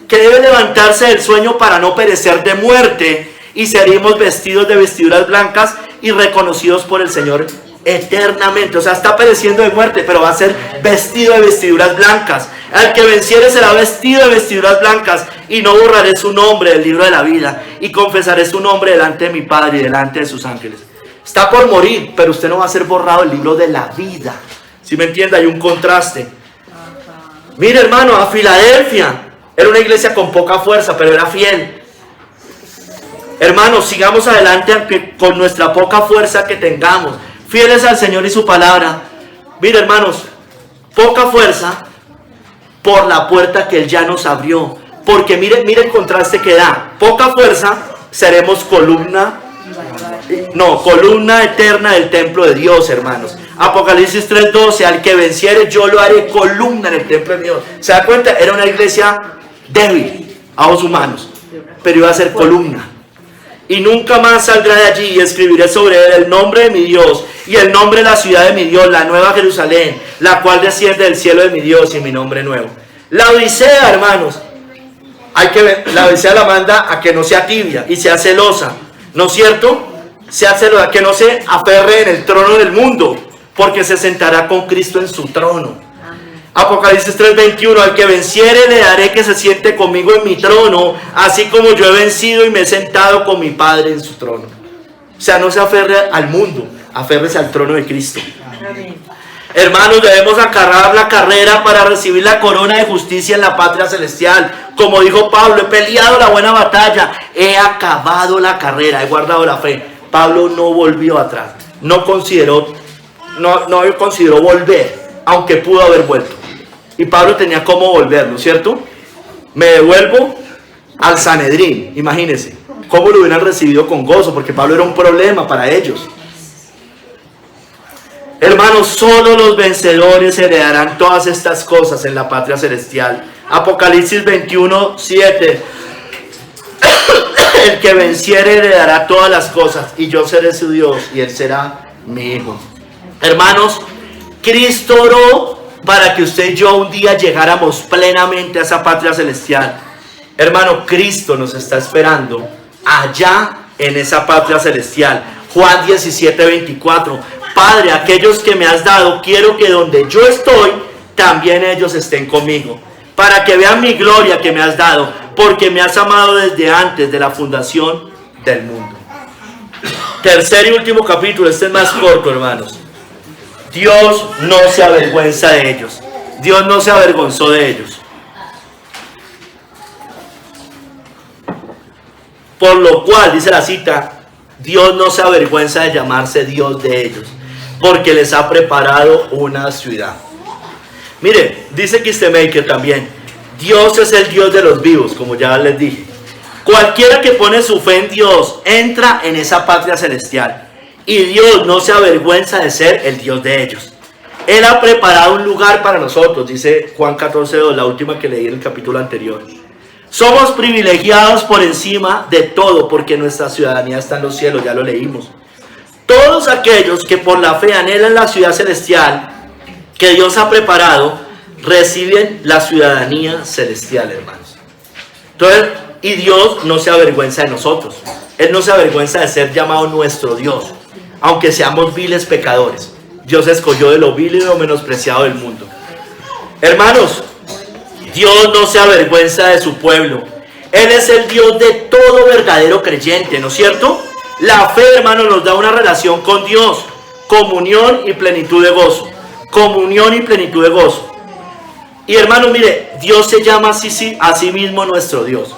debe levantarse del sueño para no perecer de muerte, y seríamos vestidos de vestiduras blancas y reconocidos por el Señor eternamente. O sea, está pereciendo de muerte, pero va a ser vestido de vestiduras blancas. Al que venciere será vestido de vestiduras blancas, y no borraré su nombre del libro de la vida, y confesaré su nombre delante de mi Padre y delante de sus ángeles. Está por morir, pero usted no va a ser borrado del libro de la vida. ¿Sí me entiende? Hay un contraste. Mire, hermano, a Filadelfia era una iglesia con poca fuerza, pero era fiel. Hermanos, sigamos adelante aunque con nuestra poca fuerza que tengamos, fieles al Señor y su palabra. Mire, hermanos, poca fuerza por la puerta que Él ya nos abrió. Porque mire el contraste que da. Poca fuerza, seremos columna eterna del templo de Dios, hermanos. Apocalipsis 3:12, al que venciere yo lo haré columna en el templo de Dios. ¿Se da cuenta? Era una iglesia débil a ojos humanos, pero iba a ser columna. Y nunca más saldrá de allí, y escribiré sobre él el nombre de mi Dios y el nombre de la ciudad de mi Dios, la nueva Jerusalén, la cual desciende del cielo de mi Dios, y mi nombre nuevo. La Odisea, hermanos, la Odisea la manda a que no sea tibia y sea celosa, ¿no es cierto? Sea celosa, que no se aferre en el trono del mundo, porque se sentará con Cristo en su trono. Apocalipsis 3:21, al que venciere le daré que se siente conmigo en mi trono, así como yo he vencido y me he sentado con mi Padre en su trono. O sea, no se aferre al mundo, aférrese al trono de Cristo. Amén. Hermanos, debemos acarrear la carrera para recibir la corona de justicia en la patria celestial. Como dijo Pablo, he peleado la buena batalla, he acabado la carrera, he guardado la fe. Pablo no volvió atrás, no consideró volver, aunque pudo haber vuelto. Y Pablo tenía cómo volver, ¿no es cierto? Me devuelvo al Sanedrín, imagínense, cómo lo hubieran recibido con gozo, porque Pablo era un problema para ellos. Hermanos, solo los vencedores heredarán todas estas cosas en la patria celestial. Apocalipsis 21:7. El que venciere heredará todas las cosas, y yo seré su Dios, y él será mi hijo. Hermanos, Cristo oró para que usted y yo un día llegáramos plenamente a esa patria celestial. Hermano, Cristo nos está esperando allá en esa patria celestial. Juan 17:24. Padre, aquellos que me has dado, quiero que donde yo estoy, también ellos estén conmigo, para que vean mi gloria que me has dado, porque me has amado desde antes de la fundación del mundo. Tercer y último capítulo, este es más corto, hermanos. Dios no se avergüenza de ellos. Dios no se avergonzó de ellos. Por lo cual, dice la cita, Dios no se avergüenza de llamarse Dios de ellos, porque les ha preparado una ciudad. Mire, dice Kistemaker también, Dios es el Dios de los vivos, como ya les dije. Cualquiera que pone su fe en Dios entra en esa patria celestial, y Dios no se avergüenza de ser el Dios de ellos. Él ha preparado un lugar para nosotros, dice Juan 14:2, la última que leí en el capítulo anterior. Somos privilegiados por encima de todo, porque nuestra ciudadanía está en los cielos, ya lo leímos. Todos aquellos que por la fe anhelan la ciudad celestial que Dios ha preparado, reciben la ciudadanía celestial, hermanos. Entonces, y Dios no se avergüenza de nosotros. Él no se avergüenza de ser llamado nuestro Dios, aunque seamos viles pecadores. Dios escogió de lo vil y de lo menospreciado del mundo. Hermanos, Dios no se avergüenza de su pueblo. Él es el Dios de todo verdadero creyente, ¿no es cierto? La fe, hermanos, nos da una relación con Dios, comunión y plenitud de gozo. comunión y plenitud de gozo. Y hermano, mire, Dios se llama así, a sí mismo nuestro Dios.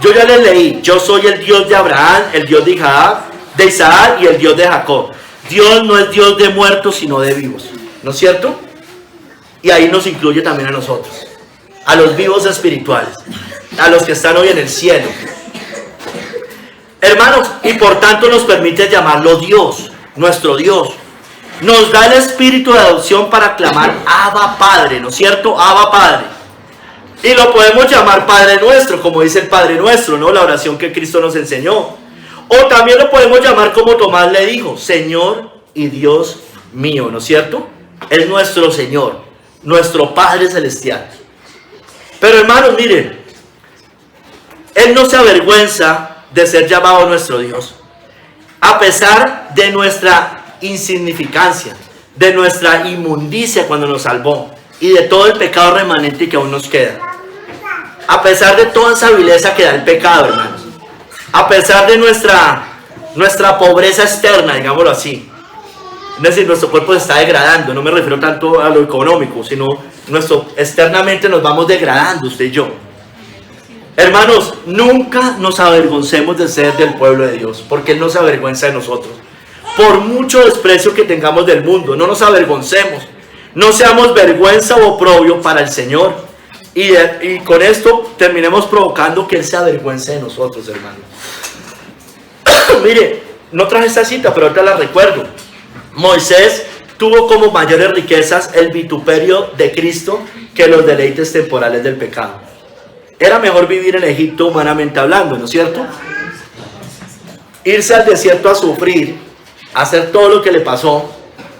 Yo ya les leí, yo soy el Dios de Abraham, el Dios de Isaac y el Dios de Jacob. Dios no es Dios de muertos, sino de vivos, ¿no es cierto? Y ahí nos incluye también a nosotros, a los vivos espirituales, a los que están hoy en el cielo. Hermanos, y por tanto nos permite llamarlo Dios, nuestro Dios. Nos da el espíritu de adopción para clamar Abba Padre, ¿no es cierto? Abba Padre. Y lo podemos llamar Padre Nuestro, como dice el Padre Nuestro, ¿no? La oración que Cristo nos enseñó. O también lo podemos llamar como Tomás le dijo, Señor y Dios mío, ¿no es cierto? Es nuestro Señor, nuestro Padre Celestial. Pero hermanos, miren, Él no se avergüenza de ser llamado nuestro Dios. A pesar de nuestra insignificancia, de nuestra inmundicia cuando nos salvó y de todo el pecado remanente que aún nos queda. A pesar de toda esa vileza que da el pecado, hermanos. A pesar de nuestra pobreza externa, digámoslo así. Es decir, nuestro cuerpo se está degradando. No me refiero tanto a lo económico, sino externamente nos vamos degradando, usted y yo. Hermanos, nunca nos avergoncemos de ser del pueblo de Dios, porque Él no se avergüenza de nosotros. Por mucho desprecio que tengamos del mundo, no nos avergoncemos. No seamos vergüenza o oprobio para el Señor. Y con esto terminemos provocando que Él se avergüence de nosotros, hermanos. Mire, no traje esta cita, pero ahorita la recuerdo. Moisés tuvo como mayores riquezas el vituperio de Cristo que los deleites temporales del pecado. Era mejor vivir en Egipto humanamente hablando, ¿no es cierto? Irse al desierto a sufrir, hacer todo lo que le pasó,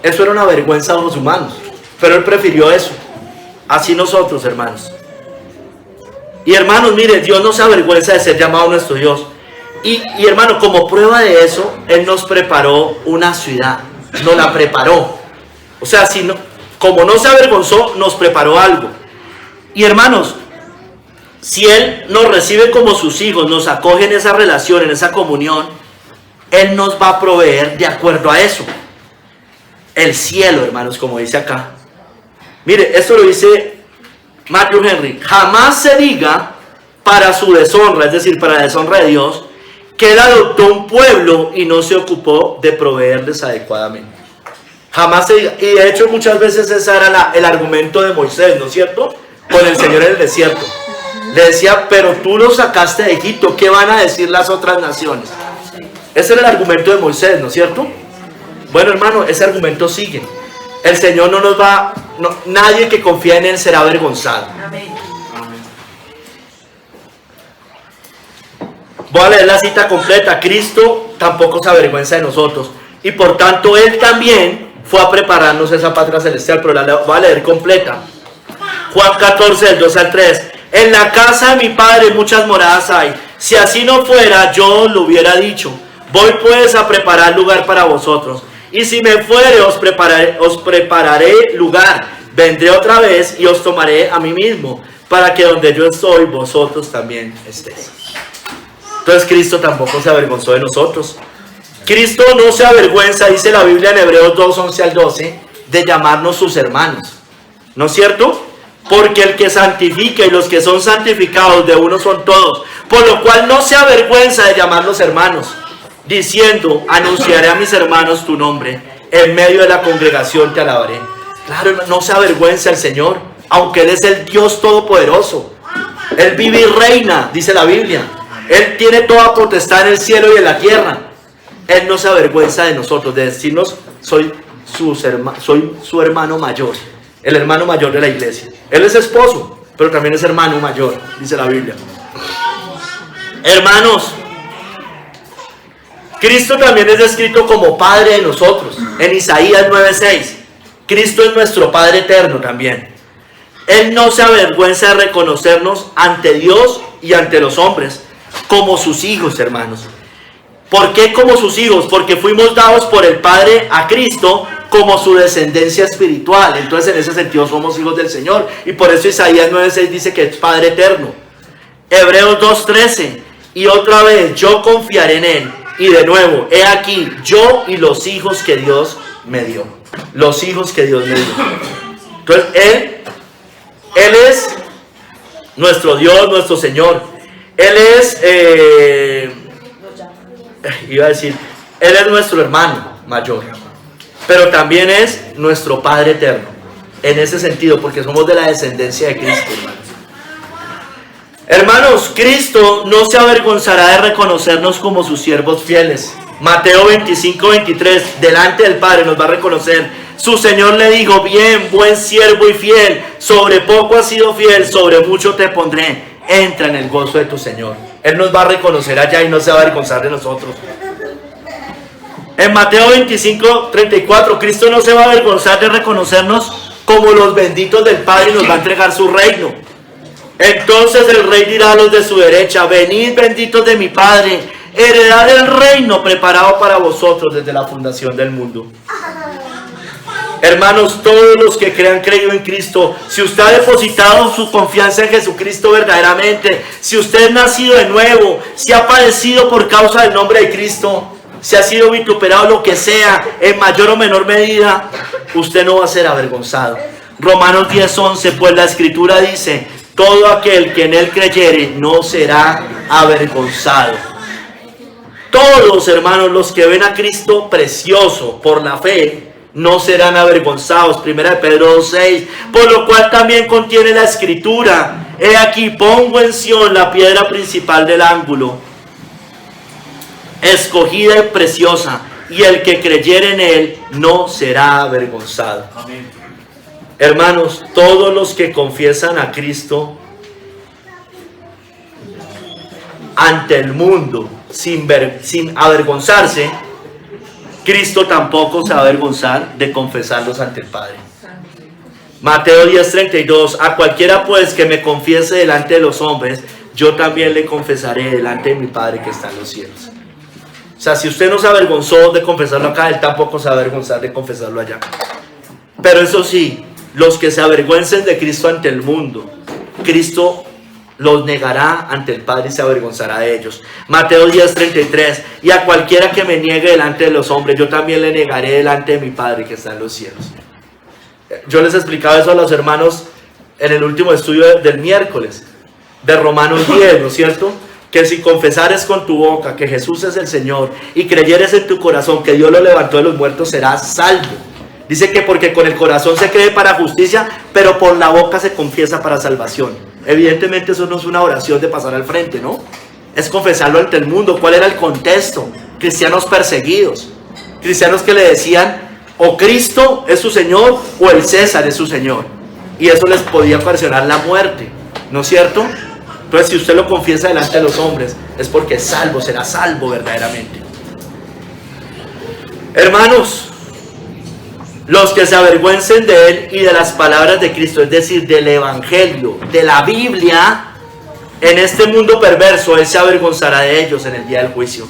eso era una vergüenza a los humanos. Pero Él prefirió eso. Así nosotros, hermanos. Y hermanos, mire, Dios no se avergüenza de ser llamado nuestro Dios. Y hermano, como prueba de eso, Él nos preparó una ciudad. Nos la preparó. O sea, como no se avergonzó, nos preparó algo. Y hermanos, si Él nos recibe como sus hijos, nos acoge en esa relación, en esa comunión, Él nos va a proveer de acuerdo a eso. El cielo, hermanos, como dice acá. Mire, esto lo dice Matthew Henry. Jamás se diga para su deshonra, es decir, para la deshonra de Dios, que Él adoptó un pueblo y no se ocupó de proveerles adecuadamente. Jamás se diga. Y de hecho muchas veces ese era el argumento de Moisés, ¿no es cierto? Con el Señor en el desierto. Le decía, pero tú los sacaste de Egipto, ¿qué van a decir las otras naciones? Ese era el argumento de Moisés, ¿no es cierto? Bueno, hermano, ese argumento sigue. El Señor no nos va, nadie que confía en Él será avergonzado. Amén. Voy a leer la cita completa. Cristo tampoco se avergüenza de nosotros. Y por tanto, Él también fue a prepararnos esa patria celestial. Pero la voy a leer completa. Juan 14, del 2 al 3. En la casa de mi Padre muchas moradas hay. Si así no fuera, yo lo hubiera dicho. Voy pues a preparar lugar para vosotros. Y si me fuere, os prepararé lugar. Vendré otra vez y os tomaré a mí mismo, para que donde yo estoy, vosotros también estéis. Entonces Cristo tampoco se avergonzó de nosotros. Cristo no se avergüenza, dice la Biblia en Hebreos 2, 11 al 12, de llamarnos sus hermanos. ¿No es cierto? Porque el que santifica y los que son santificados de uno son todos. Por lo cual no se avergüenza de llamarlos hermanos, diciendo, anunciaré a mis hermanos tu nombre, en medio de la congregación te alabaré. Claro, no se avergüenza el Señor, aunque Él es el Dios Todopoderoso. Él vive y reina, dice la Biblia. Él tiene toda potestad en el cielo y en la tierra. Él no se avergüenza de nosotros, de decirnos, soy su hermano mayor, el hermano mayor de la iglesia. Él es esposo, pero también es hermano mayor, dice la Biblia. Hermanos, Cristo también es descrito como Padre de nosotros, en Isaías 9:6. Cristo es nuestro Padre eterno también. Él no se avergüenza de reconocernos ante Dios y ante los hombres como sus hijos, hermanos. ¿Por qué como sus hijos? Porque fuimos dados por el Padre a Cristo como su descendencia espiritual. Entonces en ese sentido somos hijos del Señor. Y por eso Isaías 9:6 dice que es Padre eterno. Hebreos 2:13. Y otra vez, yo confiaré en Él. Y de nuevo, he aquí, yo y los hijos que Dios me dio. los hijos que Dios me dio. Entonces, Él es nuestro Dios, nuestro Señor. Él es, Él es nuestro hermano mayor, pero también es nuestro Padre eterno, en ese sentido, porque somos de la descendencia de Cristo, hermanos. Hermanos, Cristo no se avergonzará de reconocernos como sus siervos fieles. Mateo 25:23, delante del Padre nos va a reconocer. Su Señor le dijo: bien, buen siervo y fiel, sobre poco has sido fiel, sobre mucho te pondré. Entra en el gozo de tu Señor. Él nos va a reconocer allá y no se va a avergonzar de nosotros. En Mateo 25:34, Cristo no se va a avergonzar de reconocernos como los benditos del Padre y nos va a entregar su reino. Entonces el Rey dirá a los de su derecha: venid, benditos de mi Padre, heredad el reino preparado para vosotros desde la fundación del mundo. Hermanos, todos los que han creído en Cristo, si usted ha depositado su confianza en Jesucristo verdaderamente, si usted ha nacido de nuevo, si ha padecido por causa del nombre de Cristo, si ha sido vituperado, lo que sea, en mayor o menor medida, usted no va a ser avergonzado. Romanos 10:11, pues la Escritura dice: todo aquel que en Él creyere no será avergonzado. Todos, hermanos, los que ven a Cristo precioso por la fe, no serán avergonzados. Primera de Pedro 2:6, por lo cual también contiene la Escritura: he aquí, pongo en Sión la piedra principal del ángulo, escogida y preciosa, y el que creyere en Él no será avergonzado. Amén. Hermanos, todos los que confiesan a Cristo ante el mundo sin avergonzarse, Cristo tampoco se va a avergonzar de confesarlos ante el Padre. Mateo 10:32, a cualquiera pues que me confiese delante de los hombres, yo también le confesaré delante de mi Padre que está en los cielos. O sea, si usted no se avergonzó de confesarlo acá, Él tampoco se va a avergonzar de confesarlo allá. Pero eso sí, los que se avergüencen de Cristo ante el mundo, Cristo los negará ante el Padre y se avergonzará de ellos. Mateo 10:33, y a cualquiera que me niegue delante de los hombres, yo también le negaré delante de mi Padre que está en los cielos. Yo les explicaba eso a los hermanos en el último estudio del miércoles, de Romanos 10, ¿no es cierto? Que si confesares con tu boca que Jesús es el Señor y creyeres en tu corazón que Dios lo levantó de los muertos, serás salvo. Dice que porque con el corazón se cree para justicia, pero por la boca se confiesa para salvación. Evidentemente eso no es una oración de pasar al frente, ¿no? Es confesarlo ante el mundo. ¿Cuál era el contexto? Cristianos perseguidos, cristianos que le decían: o Cristo es su Señor o el César es su Señor. Y eso les podía ocasionar la muerte, ¿no es cierto? Entonces, si usted lo confiesa delante de los hombres, es porque es salvo, será salvo verdaderamente. Hermanos, los que se avergüencen de Él y de las palabras de Cristo, es decir, del Evangelio, de la Biblia, en este mundo perverso, Él se avergonzará de ellos en el día del juicio.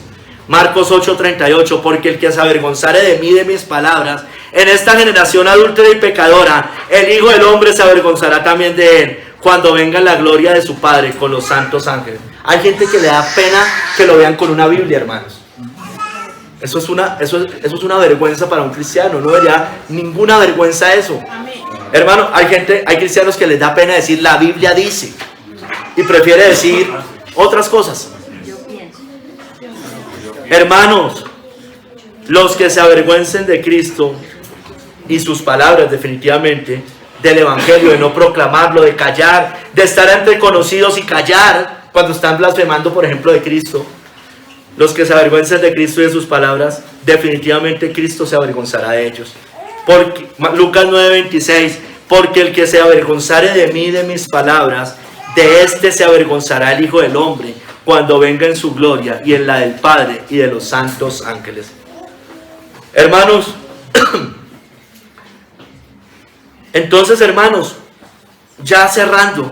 Marcos 8:38, porque el que se avergonzare de mí y de mis palabras, en esta generación adúltera y pecadora, el Hijo del Hombre se avergonzará también de Él, cuando venga la gloria de su Padre con los santos ángeles. Hay gente que le da pena que lo vean con una Biblia, hermanos. Eso es una vergüenza para un cristiano. No debería ninguna vergüenza eso. Hermano, hay cristianos que les da pena decir la Biblia dice y prefiere decir otras cosas. Hermanos, los que se avergüencen de Cristo y sus palabras, definitivamente, del Evangelio, de no proclamarlo, de callar, de estar entre conocidos y callar cuando están blasfemando, por ejemplo, de Cristo. Los que se avergüencen de Cristo y de sus palabras, definitivamente Cristo se avergonzará de ellos. Porque, Lucas 9:26, porque el que se avergonzare de mí y de mis palabras, de este se avergonzará el Hijo del Hombre, cuando venga en su gloria y en la del Padre y de los santos ángeles. Hermanos, entonces, hermanos, ya cerrando,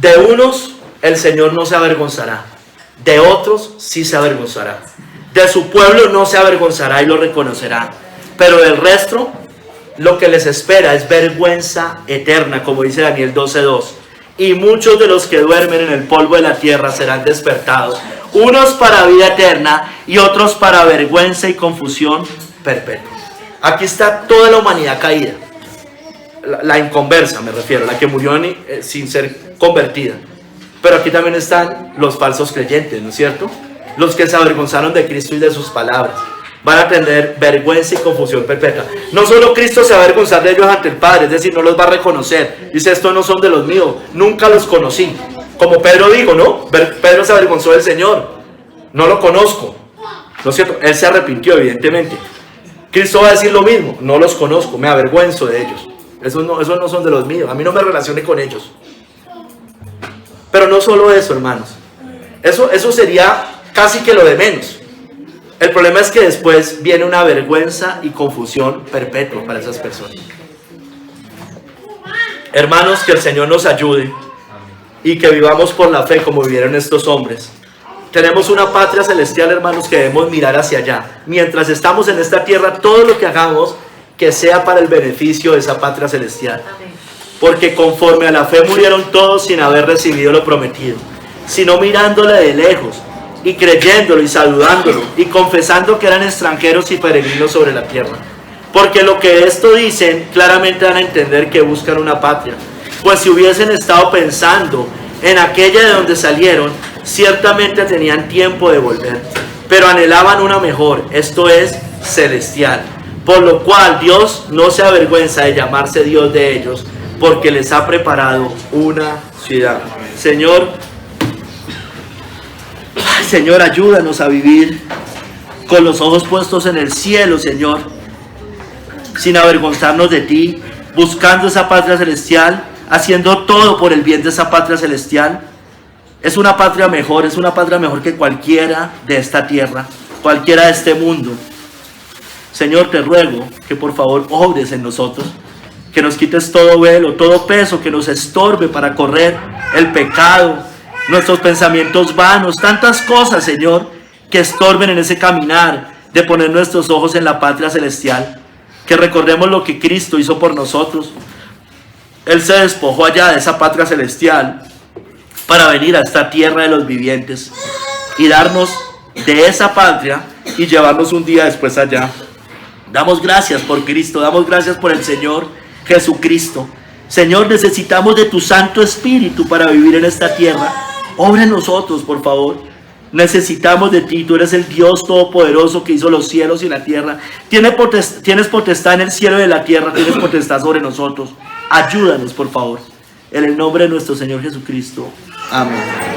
de unos el Señor no se avergonzará, de otros sí se avergonzará, de su pueblo no se avergonzará y lo reconocerá, pero del resto lo que les espera es vergüenza eterna, como dice Daniel 12:2. Y muchos de los que duermen en el polvo de la tierra serán despertados, unos para vida eterna y otros para vergüenza y confusión perpetua. Aquí está toda la humanidad caída. La inconversa me refiero, la que murió sin ser convertida. Pero aquí también están los falsos creyentes, ¿no es cierto? Los que se avergonzaron de Cristo y de sus palabras. Van a tener vergüenza y confusión perpetua. No solo Cristo se va a avergonzar de ellos ante el Padre, es decir, no los va a reconocer. Dice, estos no son de los míos, nunca los conocí. Como Pedro dijo, ¿no? Pedro se avergonzó del Señor. No lo conozco. ¿No es cierto? Él se arrepintió, evidentemente. Cristo va a decir lo mismo. No los conozco, me avergüenzo de ellos. Esos no son de los míos. A mí no me relacione con ellos. Pero no solo eso, hermanos. Eso sería casi que lo de menos. El problema es que después viene una vergüenza y confusión perpetua para esas personas. Hermanos, que el Señor nos ayude y que vivamos por la fe como vivieron estos hombres. Tenemos una patria celestial, hermanos, que debemos mirar hacia allá. Mientras estamos en esta tierra, todo lo que hagamos, que sea para el beneficio de esa patria celestial. Porque conforme a la fe murieron todos sin haber recibido lo prometido, sino mirándole de lejos y creyéndolo y saludándolo y confesando que eran extranjeros y peregrinos sobre la tierra. Porque lo que esto dicen, claramente dan a entender que buscan una patria. Pues si hubiesen estado pensando en aquella de donde salieron, ciertamente tenían tiempo de volver, pero anhelaban una mejor, esto es, celestial. Por lo cual Dios no se avergüenza de llamarse Dios de ellos, porque les ha preparado una ciudad. Señor, Señor, ayúdanos a vivir con los ojos puestos en el cielo, Señor, sin avergonzarnos de ti, buscando esa patria celestial, haciendo todo por el bien de esa patria celestial. Es una patria mejor que cualquiera de esta tierra, cualquiera de este mundo. Señor, te ruego que por favor obres en nosotros, que nos quites todo velo, todo peso que nos estorbe para correr el pecado, nuestros pensamientos vanos, tantas cosas, Señor, que estorben en ese caminar de poner nuestros ojos en la patria celestial. Que recordemos lo que Cristo hizo por nosotros. Él se despojó allá de esa patria celestial para venir a esta tierra de los vivientes y darnos de esa patria y llevarnos un día después allá. Damos gracias por Cristo, damos gracias por el Señor Jesucristo. Señor, necesitamos de tu Santo Espíritu para vivir en esta tierra. Obra en nosotros, por favor. Necesitamos de ti. Tú eres el Dios Todopoderoso que hizo los cielos y la tierra. Tienes potestad en el cielo y en la tierra. Tienes potestad sobre nosotros. Ayúdanos, por favor. En el nombre de nuestro Señor Jesucristo. Amén.